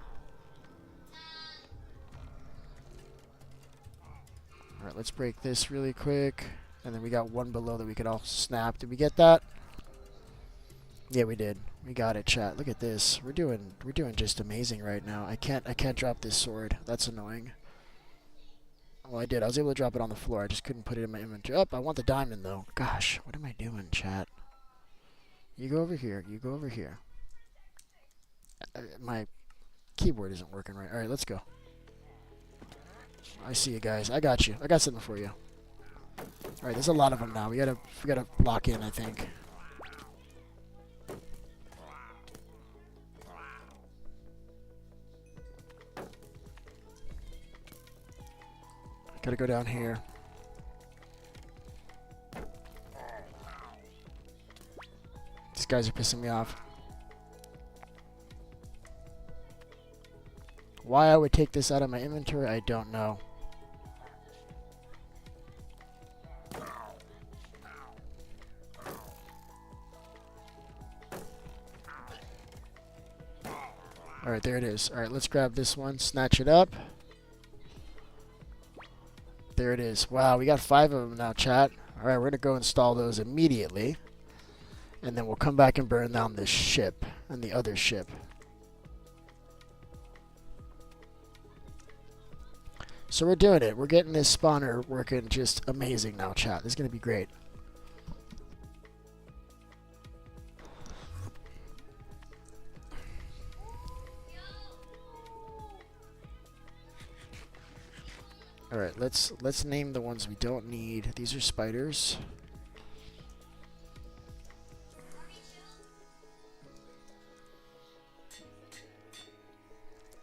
All right, let's break this really quick. And then we got one below that we could all snap. Did we get that? Yeah, we did. We got it, chat. Look at this. We're doing just amazing right now. I can't drop this sword. That's annoying. Well, I did. I was able to drop it on the floor. I just couldn't put it in my inventory. Oh, I want the diamond, though. Gosh, what am I doing, chat? You go over here. You go over here. My keyboard isn't working right. All right, let's go. I see you guys. I got you. I got something for you. All right, there's a lot of them now. We gotta lock in, I think. Gotta go down here. These guys are pissing me off. Why I would take this out of my inventory, I don't know. Alright, there it is. Alright, let's grab this one, snatch it up. There it is. Wow, we got 5 of them now, chat. Alright, we're going to go install those immediately. And then we'll come back and burn down this ship and the other ship. So we're doing it. We're getting this spawner working just amazing now, chat. This is going to be great. Alright, let's name the ones we don't need. These are spiders.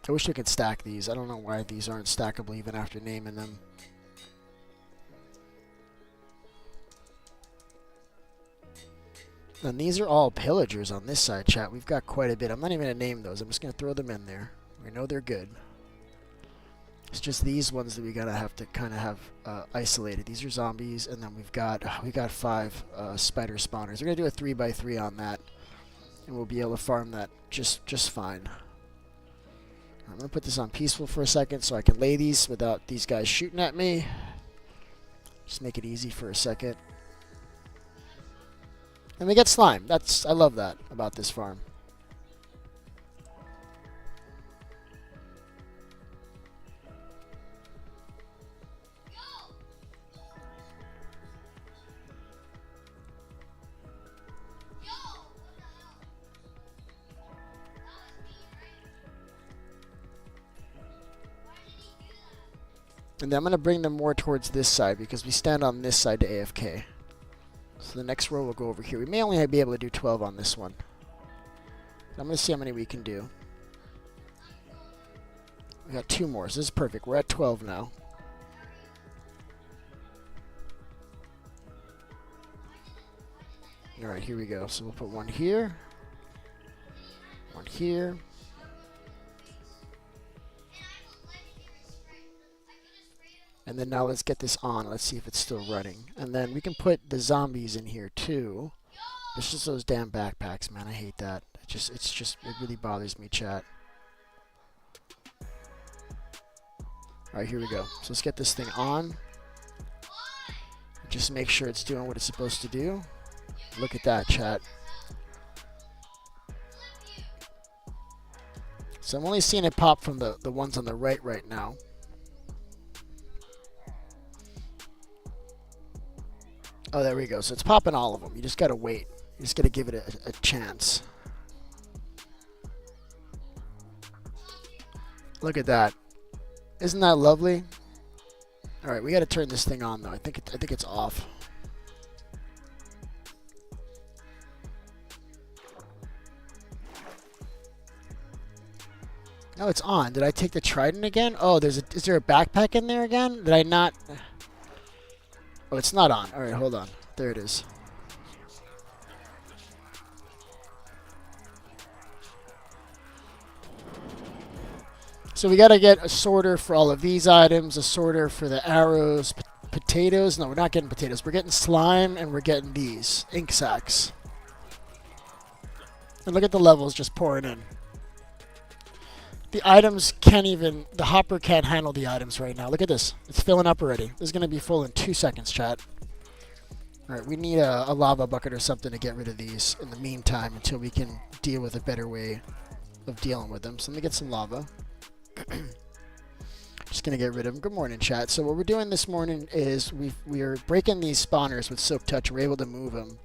I wish we could stack these. I don't know why these aren't stackable even after naming them. And these are all pillagers on this side, chat. We've got quite a bit. I'm not even going to name those. I'm just going to throw them in there. We know they're good. It's just these ones that we gotta have to kind of have isolated. These are zombies, and then we got 5 spider spawners. We're gonna do a 3x3 on that, and we'll be able to farm that just fine. I'm gonna put this on peaceful for a second so I can lay these without these guys shooting at me. Just make it easy for a second. And we get slime. I love that about this farm. And then I'm going to bring them more towards this side because we stand on this side to AFK. So the next row will go over here. We may only be able to do 12 on this one. I'm going to see how many we can do. We got 2 more, so this is perfect. We're at 12 now. Alright, here we go. So we'll put one here. One here. And then now let's get this on. Let's see if it's still running. And then we can put the zombies in here too. It's just those damn backpacks, man. I hate that. It really bothers me, chat. Alright, here we go. So let's get this thing on. Just make sure it's doing what it's supposed to do. Look at that, chat. So I'm only seeing it pop from the ones on the right now. Oh, there we go. So it's popping all of them. You just got to wait. You just got to give it a chance. Look at that. Isn't that lovely? All right, we got to turn this thing on though. I think it's off. No, it's on. Did I take the trident again? Oh, is there a backpack in there again? Did I not? Oh, it's not on. All right, hold on. There it is. So we got to get a sorter for all of these items, a sorter for the arrows, potatoes. No, we're not getting potatoes. We're getting slime, and we're getting these ink sacs. And look at the levels just pouring in. The items can't even, the hopper can't handle the items right now. Look at this. It's filling up already. This is going to be full in 2 seconds, chat. All right, we need a lava bucket or something to get rid of these in the meantime until we can deal with a better way of dealing with them. So let me get some lava. Just gonna get rid of them. Good morning, chat. So what we're doing this morning is we're breaking these spawners with Soak Touch. We're able to move them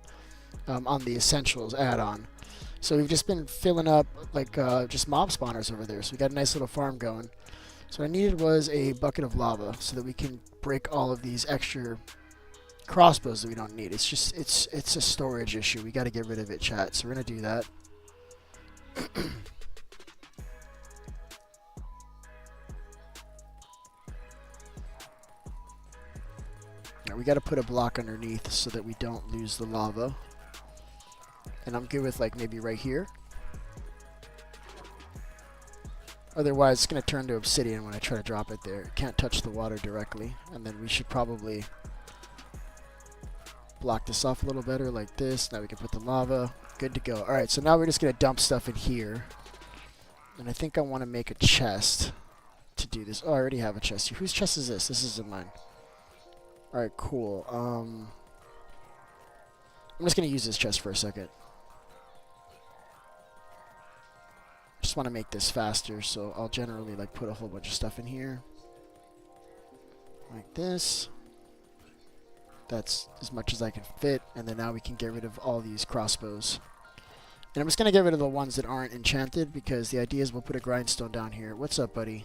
on the Essentials add-on. So we've just been filling up like just mob spawners over there. So we got a nice little farm going. So what I needed was a bucket of lava so that we can break all of these extra crossbows that we don't need. It's just it's a storage issue. We got to get rid of it, chat. So we're gonna do that. We got to put a block underneath so that we don't lose the lava. And I'm good with like maybe right here. Otherwise it's going to turn to obsidian when I try to drop it there. It can't touch the water directly. And then we should probably block this off a little better like this. Now we can put the lava. Good to go. Alright, so now we're just going to dump stuff in here. And I think I want to make a chest to do this. Oh, I already have a chest here. Whose chest is this? This isn't mine. Alright, cool. I'm just going to use this chest for a second. Just want to make this faster, so I'll generally like put a whole bunch of stuff in here. Like this. That's as much as I can fit, and then now we can get rid of all these crossbows. And I'm just going to get rid of the ones that aren't enchanted, because the idea is we'll put a grindstone down here. What's up, buddy?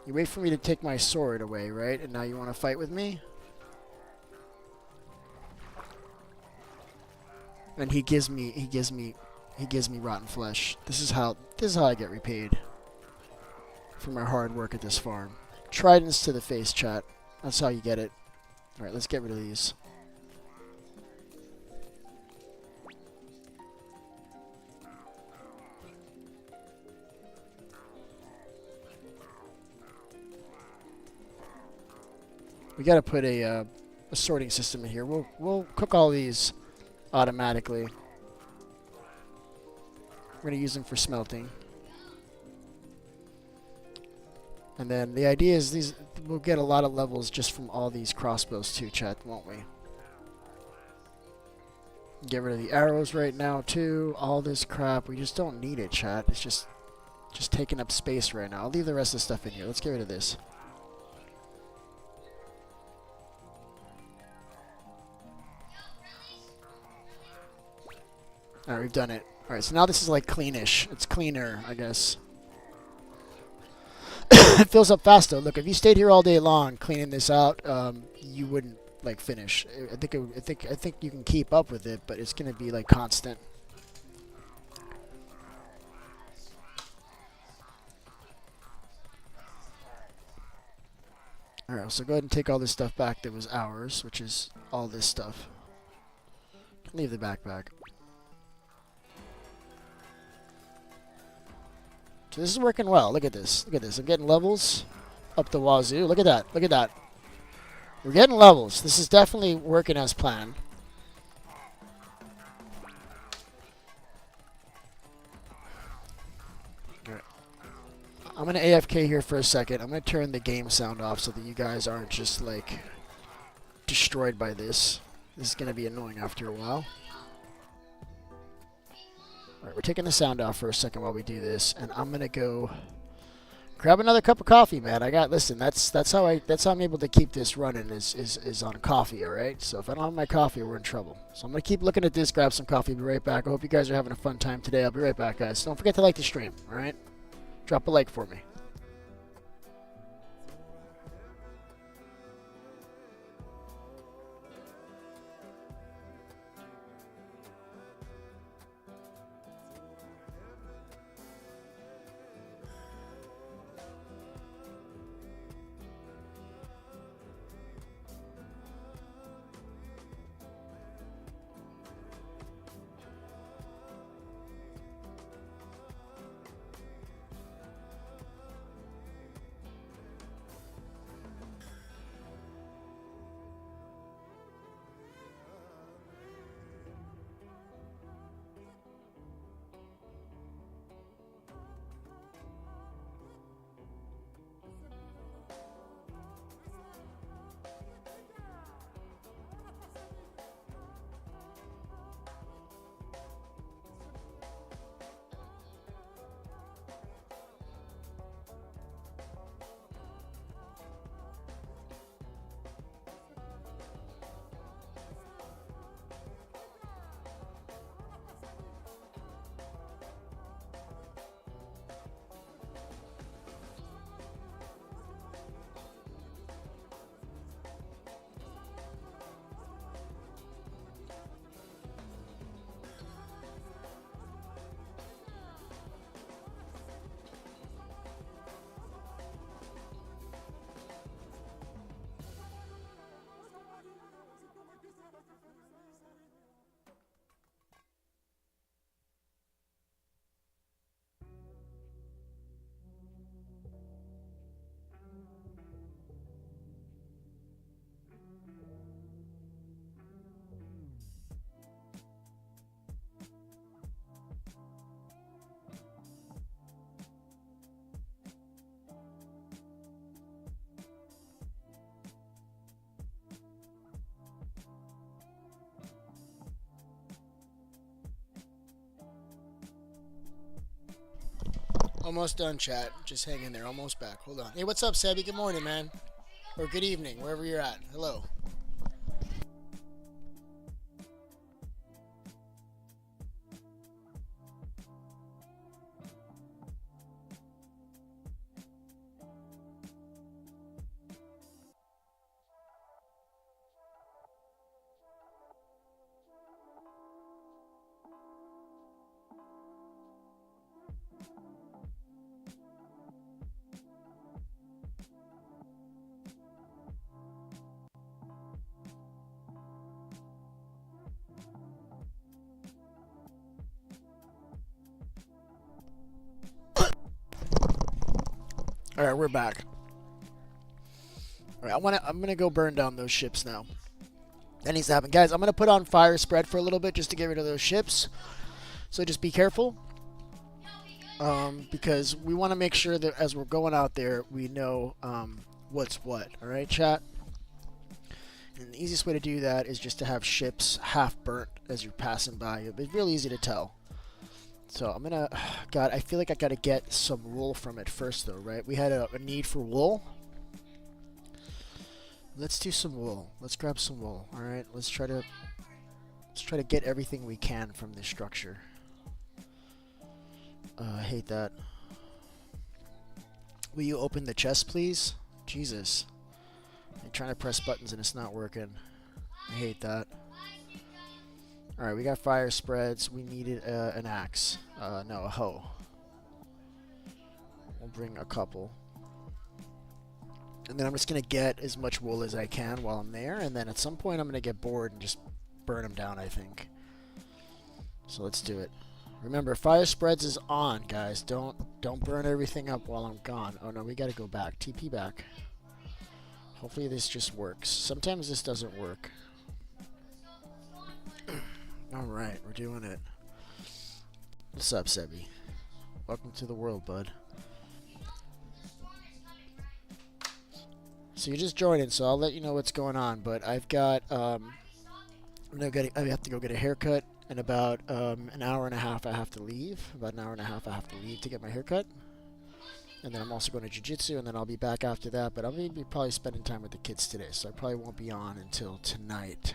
You wait for me to take my sword away, right? And now you want to fight with me? And he gives me rotten flesh. This is how I get repaid for my hard work at this farm. Tridents to the face, chat. That's how you get it. All right, let's get rid of these. We gotta put a sorting system in here. We'll cook all these automatically. We're gonna use them for smelting. And then the idea is we'll get a lot of levels just from all these crossbows too, chat, won't we? Get rid of the arrows right now too. All this crap, we just don't need it, chat. It's just taking up space right now. I'll leave the rest of the stuff in here. Let's get rid of this. Alright, we've done it. Alright, so now this is like cleanish. It's cleaner, I guess. It fills up fast though. Look, if you stayed here all day long cleaning this out, you wouldn't like finish. I think you can keep up with it, but it's gonna be like constant. Alright, so go ahead and take all this stuff back that was ours, which is all this stuff. Leave the backpack. So this is working well. Look at this. Look at this. I'm getting levels up the wazoo. Look at that. Look at that. We're getting levels. This is definitely working as planned. Alright. I'm going to AFK here for a second. I'm going to turn the game sound off so that you guys aren't just like destroyed by this. This is going to be annoying after a while. Alright, we're taking the sound off for a second while we do this, and I'm gonna go grab another cup of coffee, man. Listen, that's how I'm able to keep this running is on coffee, alright? So if I don't have my coffee, we're in trouble. So I'm gonna keep looking at this, grab some coffee, be right back. I hope you guys are having a fun time today. I'll be right back, guys. Don't forget to like the stream, alright? Drop a like for me. Almost done, chat. Just hang in there. Almost back. Hold on. Hey, what's up, Sebby? Good morning, man. Or good evening, wherever you're at. Hello. All right, we're back. All right, I'm gonna go burn down those ships now. That needs to happen, guys. I'm gonna put on fire spread for a little bit just to get rid of those ships. So just be careful, because we want to make sure that as we're going out there, we know what's what. All right, chat. And the easiest way to do that is just to have ships half burnt as you're passing by. It's really easy to tell. So I'm gonna, God, I feel like I gotta get some wool from it first, though, right? We had a need for wool. Let's do some wool. Let's grab some wool. All right, let's try to get everything we can from this structure. I hate that. Will you open the chest, please? Jesus, I'm trying to press buttons and it's not working. I hate that. Alright, we got fire spreads. We needed an axe. No, a hoe. We'll bring a couple. And then I'm just going to get as much wool as I can while I'm there. And then at some point I'm going to get bored and just burn them down, I think. So let's do it. Remember, fire spreads is on, guys. Don't burn everything up while I'm gone. Oh no, we got to go back. TP back. Hopefully this just works. Sometimes this doesn't work. Alright, we're doing it. What's up, Sebby? Welcome to the world, bud. So you're just joining, so I'll let you know what's going on. But I've got, I have to go get a haircut. In about an hour and a half, I have to leave. About an hour and a half, I have to leave to get my haircut. And then I'm also going to jiu-jitsu, and then I'll be back after that. But I'll be probably spending time with the kids today, so I probably won't be on until tonight.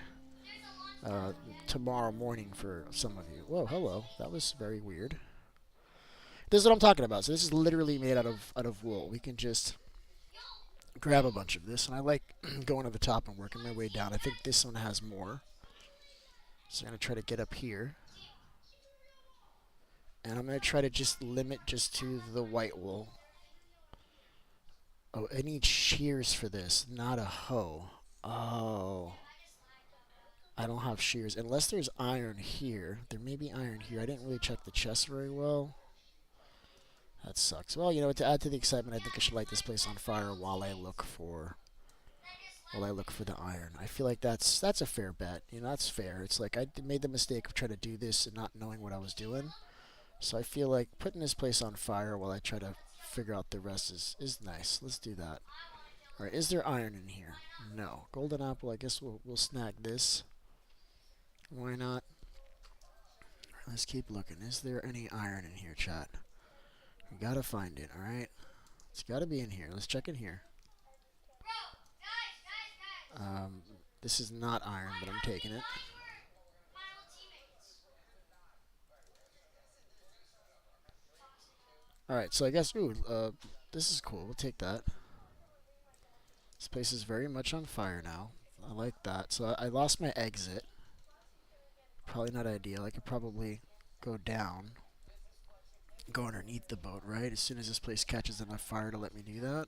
Tomorrow morning for some of you. Whoa, hello. That was very weird. This is what I'm talking about. So this is literally made out of wool. We can just grab a bunch of this, and I like going to the top and working my way down. I think this one has more. So I'm going to try to get up here. And I'm going to try to just limit just to the white wool. Oh, I need shears for this, not a hoe. Oh. I don't have shears. Unless there's iron here. There may be iron here. I didn't really check the chest very well. That sucks. Well, you know, to add to the excitement, I think I should light this place on fire while I look for the iron. I feel like that's a fair bet. You know, that's fair. It's like I made the mistake of trying to do this and not knowing what I was doing. So I feel like putting this place on fire while I try to figure out the rest is nice. Let's do that. All right, is there iron in here? No. Golden apple, I guess we'll snag this. Why not? Let's keep looking. Is there any iron in here, chat? We gotta find it, alright? It's gotta be in here. Let's check in here. This is not iron, but I'm taking it. Alright, so I guess, this is cool. We'll take that. This place is very much on fire now. I like that. So I lost my exit. Probably not ideal. I could probably go down. Go underneath the boat, right? As soon as this place catches enough fire to let me do that.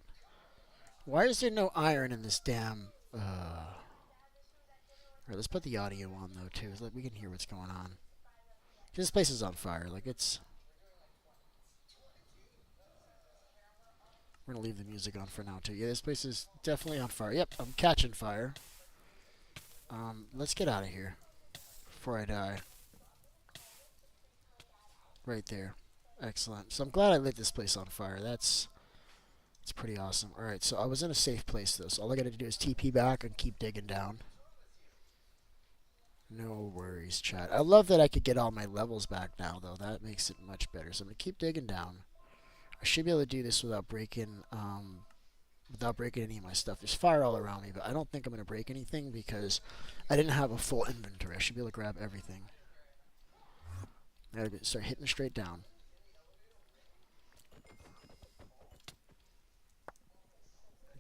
Why is there no iron in this damn... Alright, let's put the audio on, though, too, so that we can hear what's going on. This place is on fire. Like, it's... We're going to leave the music on for now, too. Yeah, this place is definitely on fire. Yep, I'm catching fire. Let's get out of here before I die. Right there. Excellent. So I'm glad I lit this place on fire. That's pretty awesome. Alright, so I was in a safe place, though. So all I got to do is TP back and keep digging down. No worries, chat. I love that I could get all my levels back now, though. That makes it much better. So I'm going to keep digging down. I should be able to do this without breaking any of my stuff. There's fire all around me, but I don't think I'm going to break anything because I didn't have a full inventory. I should be able to grab everything. I gotta start hitting straight down.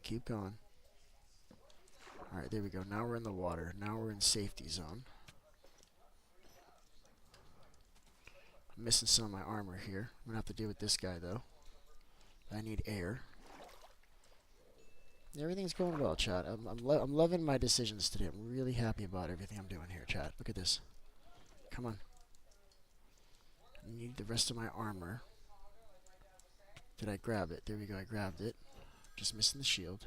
Keep going. Alright, there we go. Now we're in the water. Now we're in safety zone. I'm missing some of my armor here. I'm going to have to deal with this guy, though. I need air. Everything's going well, chat. I'm loving my decisions today. I'm really happy about everything I'm doing here, chat. Look at this. Come on. I need the rest of my armor. Did I grab it? There we go. I grabbed it. Just missing the shield.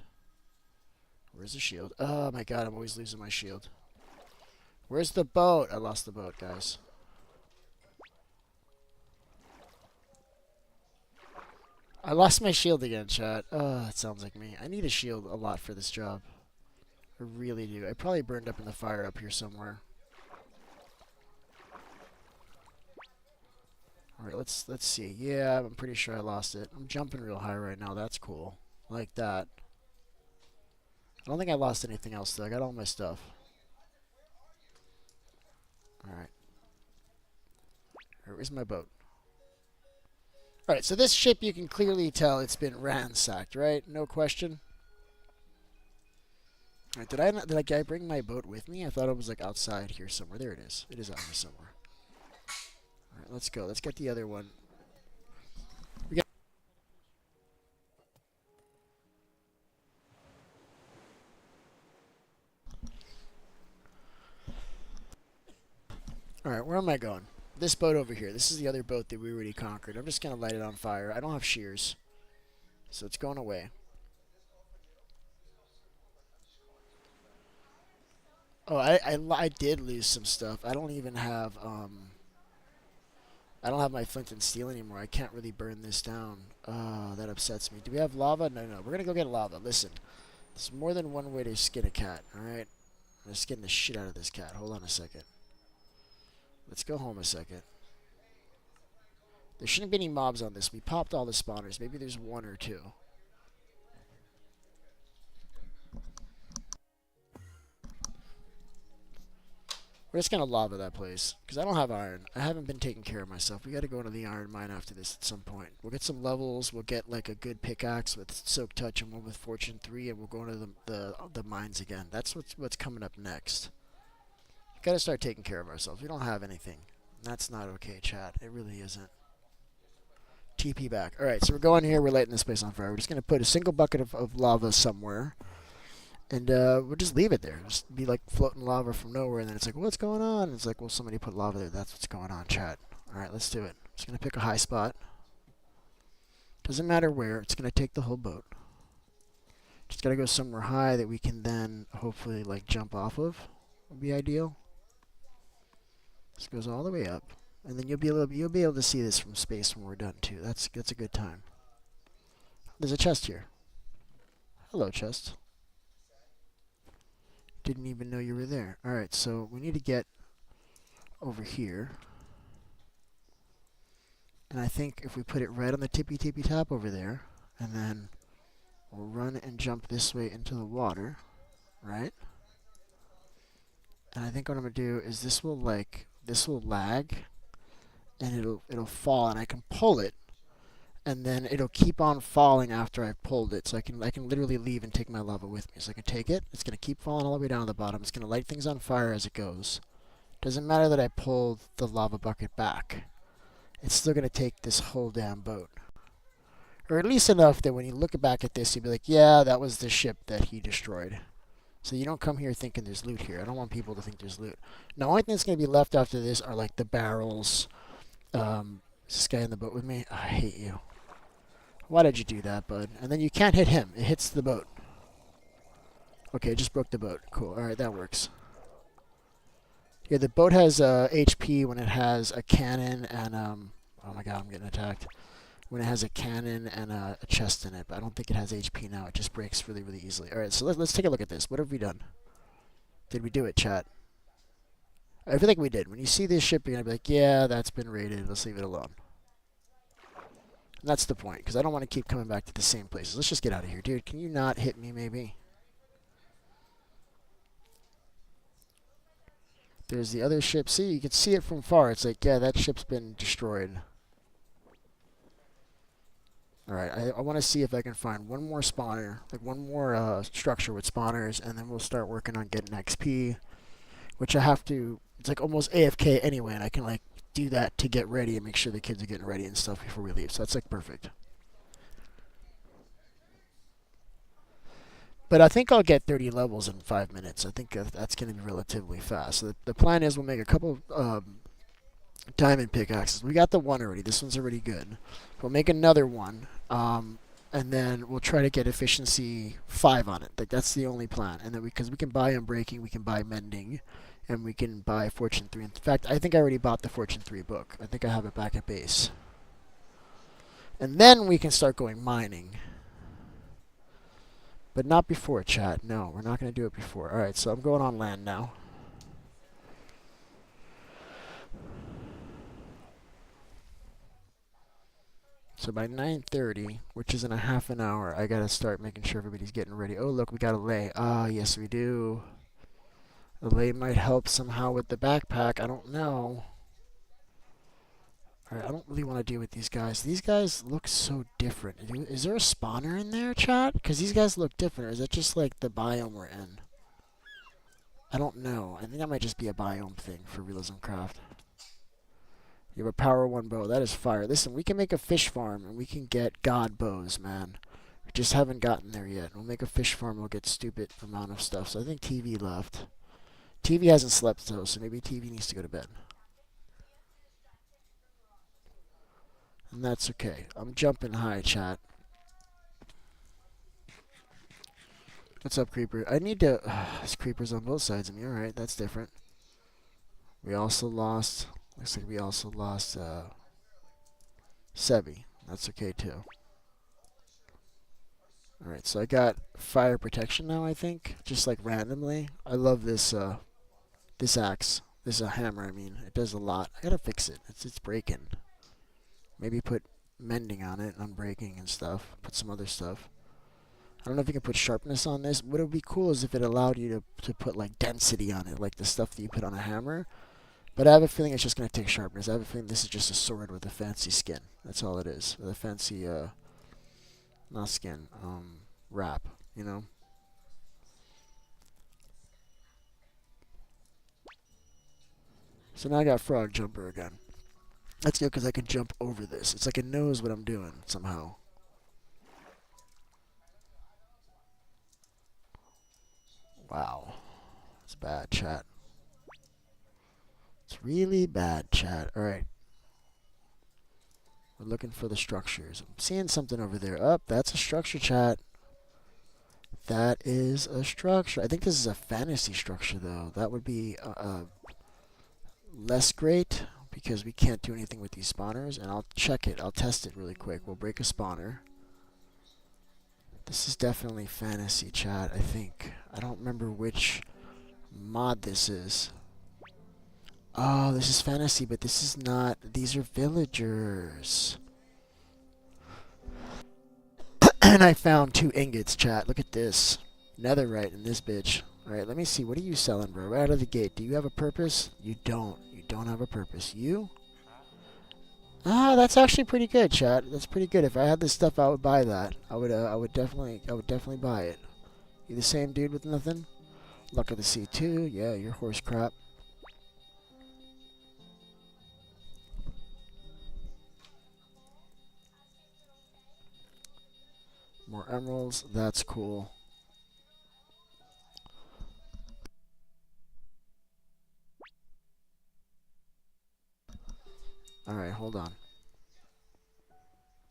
Where's the shield? Oh my god, I'm always losing my shield. Where's the boat? I lost the boat, guys. I lost my shield again, chat. Oh, that sounds like me. I need a shield a lot for this job. I really do. I probably burned up in the fire up here somewhere. Alright, let's see. Yeah, I'm pretty sure I lost it. I'm jumping real high right now. That's cool. Like that. I don't think I lost anything else, though. I got all my stuff. Alright. Where's my boat? Alright, so this ship, you can clearly tell it's been ransacked, right? No question. Alright, did I bring my boat with me? I thought it was like outside here somewhere. There it is. It is out here somewhere. Alright, let's go. Let's get the other one. Alright, where am I going? This boat over here. This is the other boat that we already conquered. I'm just going to light it on fire. I don't have shears, so it's going away. Oh, I did lose some stuff. I don't even have, I don't have my flint and steel anymore. I can't really burn this down. That upsets me. Do we have lava? No. We're going to go get lava. Listen, there's more than one way to skin a cat, alright? I'm going to skin the shit out of this cat. Hold on a second. Let's go home a second. There shouldn't be any mobs on this. We popped all the spawners. Maybe there's one or two. We're just going to lava that place, because I don't have iron. I haven't been taking care of myself. We got to go into the iron mine after this at some point. We'll get some levels. We'll get like a good pickaxe with Soak Touch and one with Fortune 3, and we'll go into the mines again. That's what's coming up next. Got to start taking care of ourselves. We don't have anything. That's not okay, chat. It really isn't. TP back. Alright, so we're going here. We're lighting this place on fire. We're just going to put a single bucket of lava somewhere. And we'll just leave it there. Just be like floating lava from nowhere. And then it's like, what's going on? And it's like, well, somebody put lava there. That's what's going on, chat. Alright, let's do it. Just going to pick a high spot. Doesn't matter where. It's going to take the whole boat. Just got to go somewhere high that we can then hopefully like jump off of. Would be ideal. This goes all the way up, and then you'll be able to see this from space when we're done too. That's a good time. There's a chest here. Hello, chest. Didn't even know you were there. All right, so we need to get over here, and I think if we put it right on the tippy top over there, and then we'll run and jump this way into the water, right? And I think what I'm gonna do is this will lag, and it'll fall, and I can pull it, and then it'll keep on falling after I've pulled it. So I can literally leave and take my lava with me. So I can take it. It's gonna keep falling all the way down to the bottom. It's gonna light things on fire as it goes. Doesn't matter that I pulled the lava bucket back. It's still gonna take this whole damn boat, or at least enough that when you look back at this, you'll be like, yeah, that was the ship that he destroyed. So you don't come here thinking there's loot here. I don't want people to think there's loot. Now, the only thing that's going to be left after this are like the barrels. Is this guy in the boat with me? I hate you. Why did you do that, bud? And then you can't hit him. It hits the boat. Okay, it just broke the boat. Cool. Alright, that works. Yeah, the boat has HP when it has a cannon and... oh my god, I'm getting attacked. When it has a cannon and a chest in it, but I don't think it has HP now. It just breaks really, really easily. Alright, so let's take a look at this. What have we done? Did we do it, chat? I feel like we did. When you see this ship, you're going to be like, yeah, that's been raided. Let's leave it alone. And that's the point, because I don't want to keep coming back to the same places. Let's just get out of here. Dude, can you not hit me, maybe? There's the other ship. See, you can see it from far. It's like, yeah, that ship's been destroyed. Alright, I want to see if I can find one more spawner, like one more structure with spawners, and then we'll start working on getting XP, which I have to, it's like almost AFK anyway, and I can like do that to get ready and make sure the kids are getting ready and stuff before we leave, so that's like perfect. But I think I'll get 30 levels in 5 minutes. I think that's going to be relatively fast. So the plan is we'll make a couple diamond pickaxes. We got the one already. This one's already good. We'll make another one, and then we'll try to get efficiency 5 on it. Like that's the only plan. And then because we can buy unbreaking, we can buy mending, and we can buy fortune 3. In fact, I think I already bought the fortune 3 book. I think I have it back at base. And then we can start going mining. But not before, chat. No, we're not going to do it before. Alright, so I'm going on land now. So by 9:30, which is in a half an hour, I gotta start making sure everybody's getting ready. Oh, look, we got a lay. Ah, yes, we do. A lay might help somehow with the backpack. I don't know. Alright, I don't really want to deal with these guys. These guys look so different. Is there a spawner in there, chat? Because these guys look different. Or is it just like the biome we're in? I don't know. I think that might just be a biome thing for Realism Craft. You have a power 1 bow. That is fire. Listen, we can make a fish farm, and we can get god bows, man. We just haven't gotten there yet. We'll make a fish farm. We'll get stupid amount of stuff. So I think TV left. TV hasn't slept, though, so maybe TV needs to go to bed. And that's okay. I'm jumping high, chat. What's up, Creeper? I need to... there's creepers on both sides of me. Alright, that's different. We also lost... Looks like we also lost Sebi. That's okay too. Alright, so I got fire protection now, I think. Just like randomly. I love this this axe. This hammer, I mean. It does a lot. I gotta fix it. It's breaking. Maybe put mending on it, unbreaking and stuff. Put some other stuff. I don't know if you can put sharpness on this. What would be cool is if it allowed you to put like density on it, like the stuff that you put on a hammer. But I have a feeling it's just going to take sharpness. I have a feeling this is just a sword with a fancy skin. That's all it is. With a fancy, not skin, wrap, you know? So now I got frog jumper again. That's good because I can jump over this. It's like it knows what I'm doing somehow. Wow. It's bad, chat. It's really bad, chat. Alright. We're looking for the structures. I'm seeing something over there. Oh, that's a structure, chat. That is a structure. I think this is a fantasy structure, though. That would be less great because we can't do anything with these spawners. And I'll check it. I'll test it really quick. We'll break a spawner. This is definitely fantasy, chat, I think. I don't remember which mod this is. Oh, this is fantasy, but this is not. These are villagers. And I found 2 ingots, chat. Look at this. Netherite in this bitch. Alright, let me see. What are you selling, bro? Right out of the gate. Do you have a purpose? You don't. You don't have a purpose. You? Ah, that's actually pretty good, chat. That's pretty good. If I had this stuff, I would buy that. I would definitely buy it. You the same dude with nothing? Luck of the Sea 2. Yeah, you're horse crap. More emeralds. That's cool. Alright, hold on.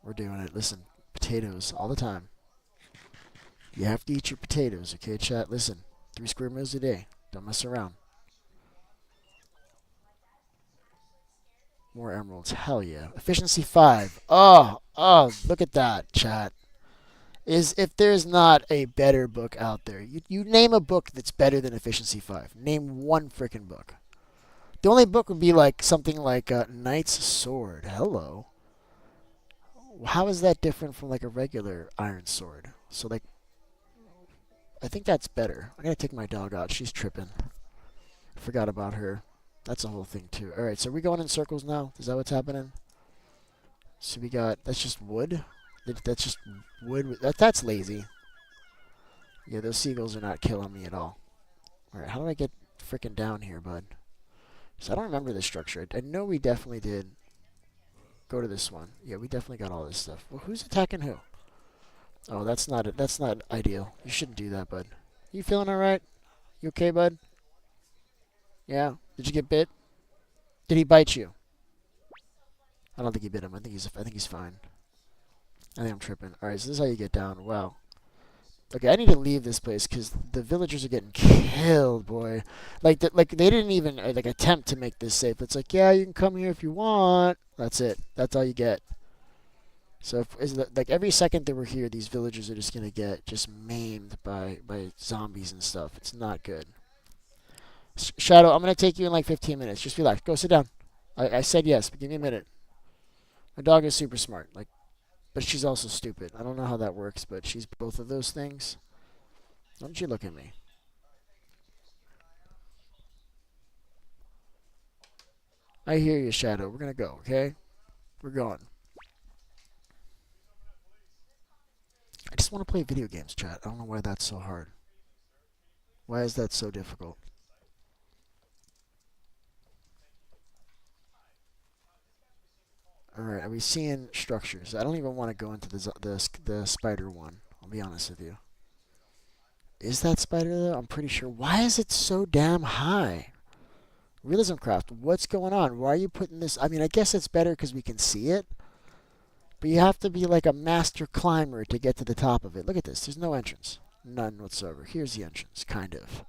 We're doing it. Listen, potatoes all the time. You have to eat your potatoes, okay, chat? Listen, 3 square meals a day. Don't mess around. More emeralds. Hell yeah. Efficiency 5. Oh, look at that, chat. If there's not a better book out there. You name a book that's better than Efficiency 5. Name one freaking book. The only book would be like something like Knight's Sword. Hello. How is that different from like a regular iron sword? So like, I think that's better. I gotta take my dog out. She's tripping. Forgot about her. That's a whole thing too. All right, so are we going in circles now? Is that what's happening? So we got, that's just wood. That's just wood. That's lazy. Yeah, those seagulls are not killing me at all. All right, how do I get freaking down here, bud? So I don't remember this structure. I know we definitely did go to this one. Yeah, we definitely got all this stuff. Well, who's attacking who? Oh, that's not it. That's not ideal. You shouldn't do that, bud. You feeling all right? You okay, bud? Yeah. Did you get bit? Did he bite you? I don't think he bit him. I think he's fine. I think I'm tripping. All right, so this is how you get down. Wow. Okay, I need to leave this place because the villagers are getting killed, boy. Like they didn't even like attempt to make this safe. It's like, yeah, you can come here if you want. That's it. That's all you get. So like every second that we're here, these villagers are just gonna get just maimed by zombies and stuff. It's not good. Shadow, I'm gonna take you in like 15 minutes. Just relax. Go sit down. I said yes, but give me a minute. My dog is super smart, like, but she's also stupid. I don't know how that works, but she's both of those things. Why don't you look at me? I hear you, Shadow. We're gonna go, okay? We're going. I just want to play video games, chat. I don't know why that's so hard. Why is that so difficult? Alright, are we seeing structures? I don't even want to go into the spider one. I'll be honest with you. Is that spider though? I'm pretty sure. Why is it so damn high? Realism Craft, what's going on? Why are you putting this? I mean, I guess it's better because we can see it. But you have to be like a master climber to get to the top of it. Look at this. There's no entrance. None whatsoever. Here's the entrance, kind of.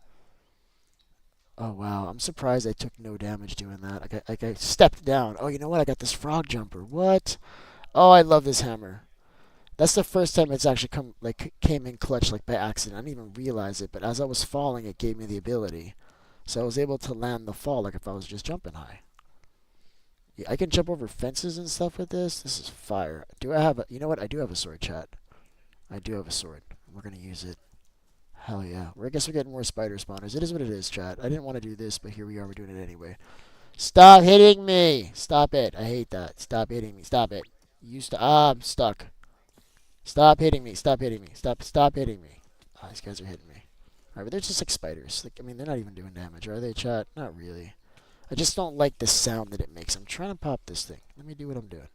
Oh, wow. I'm surprised I took no damage doing that. I stepped down. Oh, you know what? I got this frog jumper. What? Oh, I love this hammer. That's the first time it's actually came in clutch like by accident. I didn't even realize it, but as I was falling, it gave me the ability. So I was able to land the fall like if I was just jumping high. Yeah, I can jump over fences and stuff with this. This is fire. Do I have a... You know what? I do have a sword, chat. I do have a sword. We're going to use it. Hell yeah. I guess we're getting more spider spawners. It is what it is, chat. I didn't want to do this, but here we are. We're doing it anyway. Stop hitting me! Stop it. I hate that. Stop hitting me. Stop it. I'm stuck. Stop hitting me. Stop hitting me. Stop hitting me. Oh, these guys are hitting me. Alright, but they're just like spiders. Like, I mean, they're not even doing damage, are they, chat? Not really. I just don't like the sound that it makes. I'm trying to pop this thing. Let me do what I'm doing.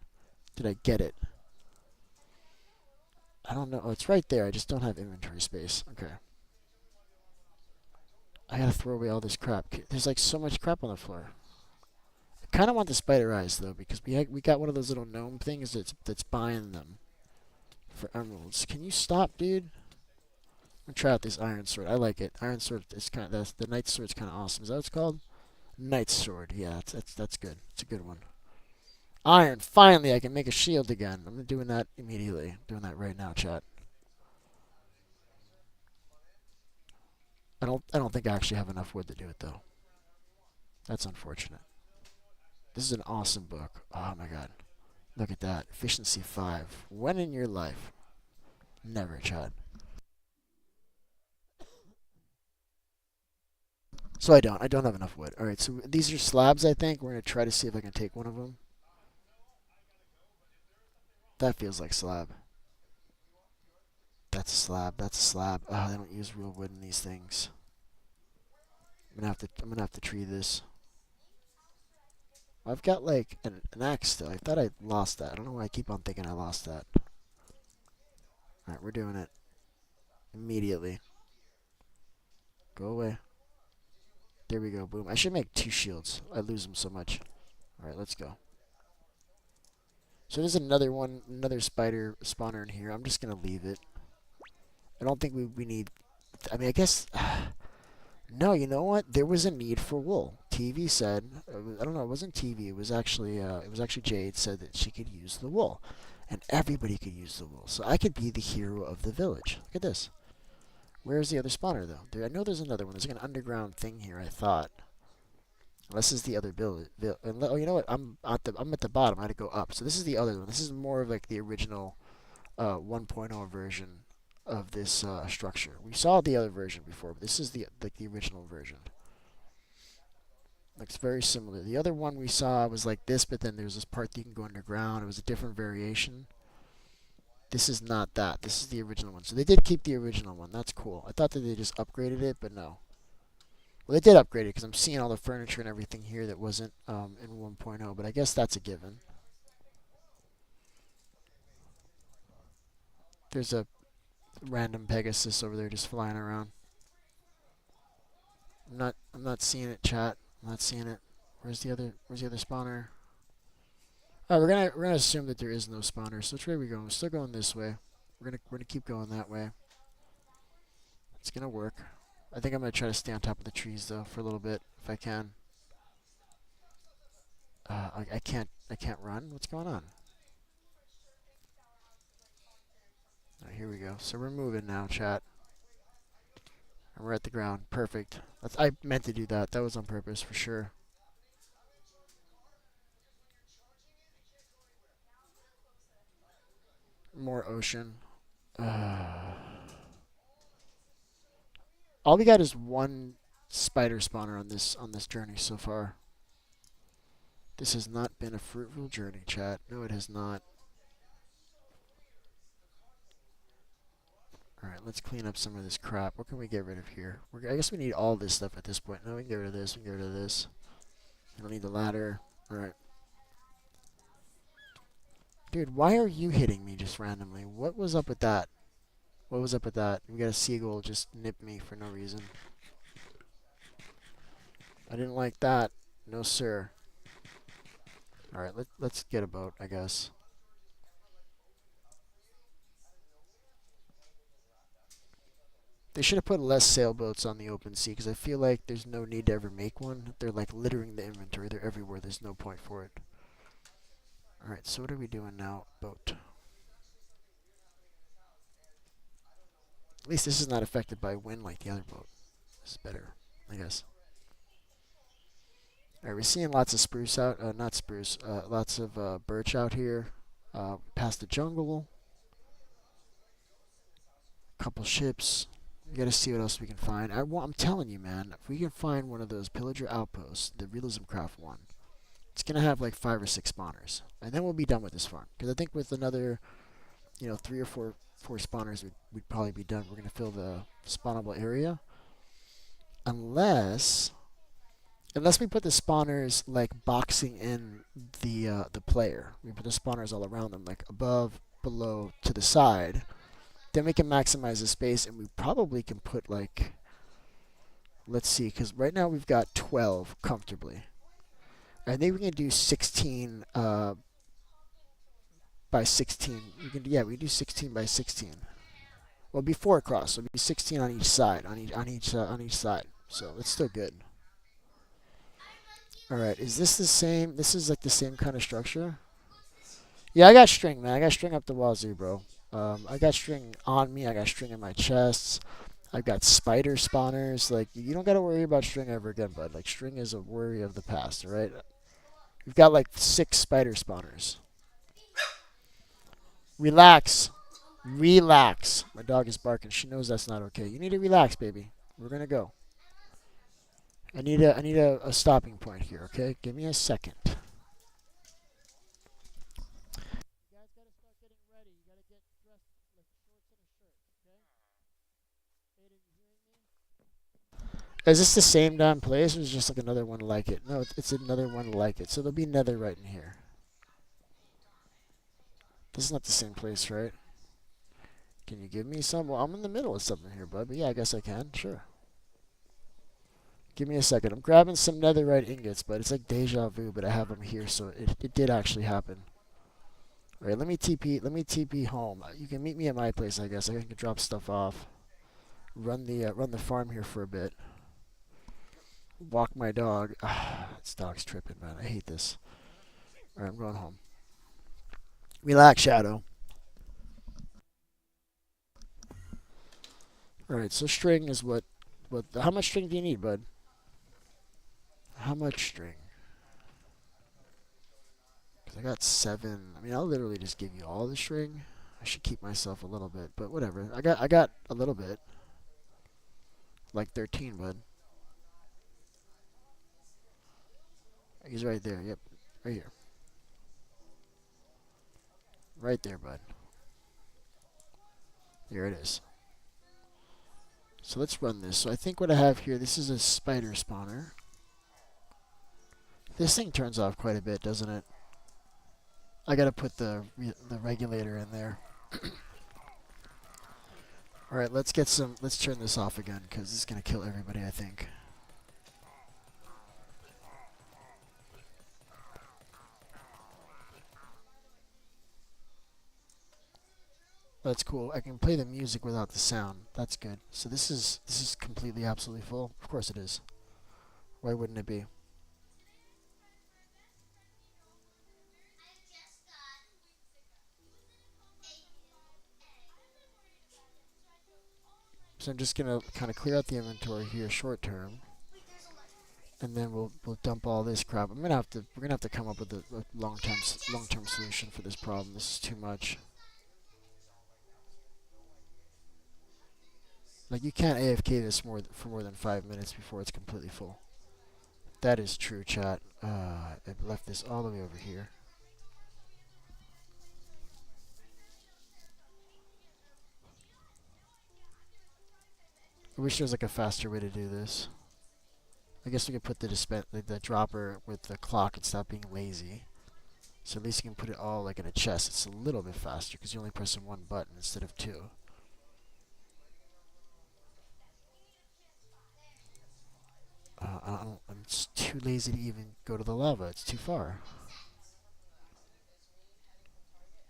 Did I get it? I don't know. Oh, it's right there. I just don't have inventory space. Okay. I gotta throw away all this crap. There's like so much crap on the floor. I kind of want the spider eyes though because we got one of those little gnome things that's buying them for emeralds. Can you stop, dude? I'm gonna try out this iron sword. I like it. Iron sword is kind of the knight sword's kind of awesome. Is that what it's called? Knight's sword. Yeah, that's good. It's a good one. Iron. Finally, I can make a shield again. I'm doing that immediately. Doing that right now, chat. I don't think I actually have enough wood to do it though. That's unfortunate. This is an awesome book. Oh my god. Look at that. Efficiency 5. When in your life? Never, chat. So I don't have enough wood. Alright, so these are slabs, I think. We're going to try to see if I can take one of them. That feels like slab. That's a slab. That's a slab. Oh, they don't use real wood in these things. I'm gonna have to tree this. I've got like an axe still. I thought I lost that. I don't know why I keep on thinking I lost that. Alright, we're doing it. Immediately. Go away. There we go. Boom. I should make 2 shields. I lose them so much. Alright, let's go. So there's another spider spawner in here. I'm just gonna leave it. I don't think we need... I mean, I guess... No, you know what? There was a need for wool. TV said, I don't know, it wasn't TV. It was actually Jade said that she could use the wool, and everybody could use the wool. So I could be the hero of the village. Look at this. Where's the other spawner though? I know there's another one. There's like an underground thing here. I thought. This is the other build. Oh, you know what? I'm at the bottom. I had to go up. So this is the other one. This is more of like the original 1.0 version of this structure. We saw the other version before, but this is the like the original version. Looks very similar. The other one we saw was like this, but then there's this part that you can go underground. It was a different variation. This is not that. This is the original one. So they did keep the original one. That's cool. I thought that they just upgraded it, but no. Well, they did upgrade it because I'm seeing all the furniture and everything here that wasn't in 1.0, but I guess that's a given. There's a random Pegasus over there just flying around. I'm not seeing it, chat. I'm not seeing it. Where's the other spawner? Oh, we're gonna assume that there is no spawner. So which way are we going? We're still going this way. We're gonna keep going that way. It's gonna work. I think I'm gonna try to stay on top of the trees though for a little bit if I can. I can't run. What's going on? Alright, here we go. So we're moving now, chat. And we're at the ground. Perfect. I meant to do that. That was on purpose for sure. More ocean. All we got is one spider spawner on this journey so far. This has not been a fruitful journey, chat. No, it has not. Alright, let's clean up some of this crap. What can we get rid of here? I guess we need all this stuff at this point. No, we can get rid of this. We can get rid of this. We don't need the ladder. Alright. Dude, why are you hitting me just randomly? What was up with that? What was up with that? We got a seagull just nip me for no reason. I didn't like that. No, sir. Alright, let's get a boat, I guess. They should have put less sailboats on the open sea because I feel like there's no need to ever make one. They're like littering the inventory. They're everywhere. There's no point for it. Alright, so what are we doing now? Boat. At least this is not affected by wind like the other boat. This is better, I guess. Alright, we're seeing lots of spruce out. Not spruce. Lots of birch out here. Past the jungle. Couple ships. We gotta see what else we can find. I'm telling you, man, if we can find one of those pillager outposts, the Realism Craft one, it's gonna have like 5 or 6 spawners, and then we'll be done with this farm. Because I think with another, 3 or 4 spawners, we'd probably be done. We're gonna fill the spawnable area, unless we put the spawners like boxing in the player. We put the spawners all around them, like above, below, to the side. Then we can maximize the space, and we probably can put like, let's see, because right now we've got 12 comfortably. I think we can do 16 by 16. We can do 16 by 16. Well, before across, so it'll be 16 on each side, on each side. So it's still good. All right, is this the same? This is like the same kind of structure. Yeah, I got string, man. I got string up the wazoo, bro. I got string on me. I got string in my chests. I've got spider spawners. Like, you don't got to worry about string ever again, bud. Like, string is a worry of the past, all right? We've got like 6 spider spawners. Relax. Relax. My dog is barking. She knows that's not okay. You need to relax, baby. We're going to go. I need a stopping point here, okay? Give me a second. Is this the same damn place, or is it just like another one like it? No, it's another one like it. So there'll be nether right in here. This is not the same place, right? Can you give me some? Well, I'm in the middle of something here, bud. But yeah, I guess I can. Sure. Give me a second. I'm grabbing some netherite ingots, but it's like deja vu, but I have them here, so it did actually happen. All right, let me TP home. You can meet me at my place, I guess. I can drop stuff off. Run the farm here for a bit. Walk my dog. This dog's tripping, man. I hate this. All right, I'm going home. Relax, Shadow. All right, so string is what? How much string do you need, bud? How much string? Because I got 7. I mean, I'll literally just give you all the string. I should keep myself a little bit, but whatever. I got a little bit. Like 13, bud. He's right there. Yep. Right here. Right there, bud. Here it is. So let's run this. So I think what I have here, this is a spider spawner. This thing turns off quite a bit, doesn't it? I gotta put the regulator in there. Alright, let's turn this off again, because this is gonna kill everybody, I think. That's cool. I can play the music without the sound. That's good. So this is completely absolutely full. Of course it is. Why wouldn't it be? So I'm just gonna kind of clear out the inventory here short term, and then we'll dump all this crap. We're gonna have to come up with a long term solution for this problem. This is too much. Like, you can't AFK this for more than 5 minutes before it's completely full. That is true, chat. I left this all the way over here. I wish there was like a faster way to do this. I guess we could put the dropper with the clock and stop being lazy. So at least you can put it all like in a chest. It's a little bit faster because you're only pressing one button instead of 2. I'm just too lazy to even go to the lava. It's too far.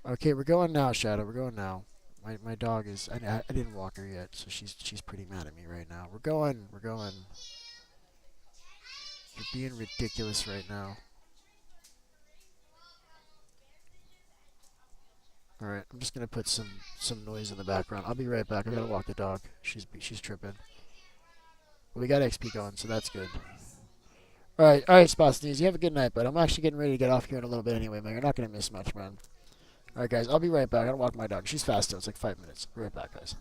Okay, we're going now, Shadow. We're going now. My dog is. I didn't walk her yet, so she's pretty mad at me right now. We're going. We're going. You're being ridiculous right now. All right, I'm just gonna put some noise in the background. I'll be right back. I gotta walk the dog. She's tripping. Well, we got XP going, so that's good. All right, Spostines. You have a good night, but I'm actually getting ready to get off here in a little bit anyway, man. You're not gonna miss much, man. All right, guys. I'll be right back. I gotta walk my dog. She's fast though. It's like 5 minutes. Be right back, guys.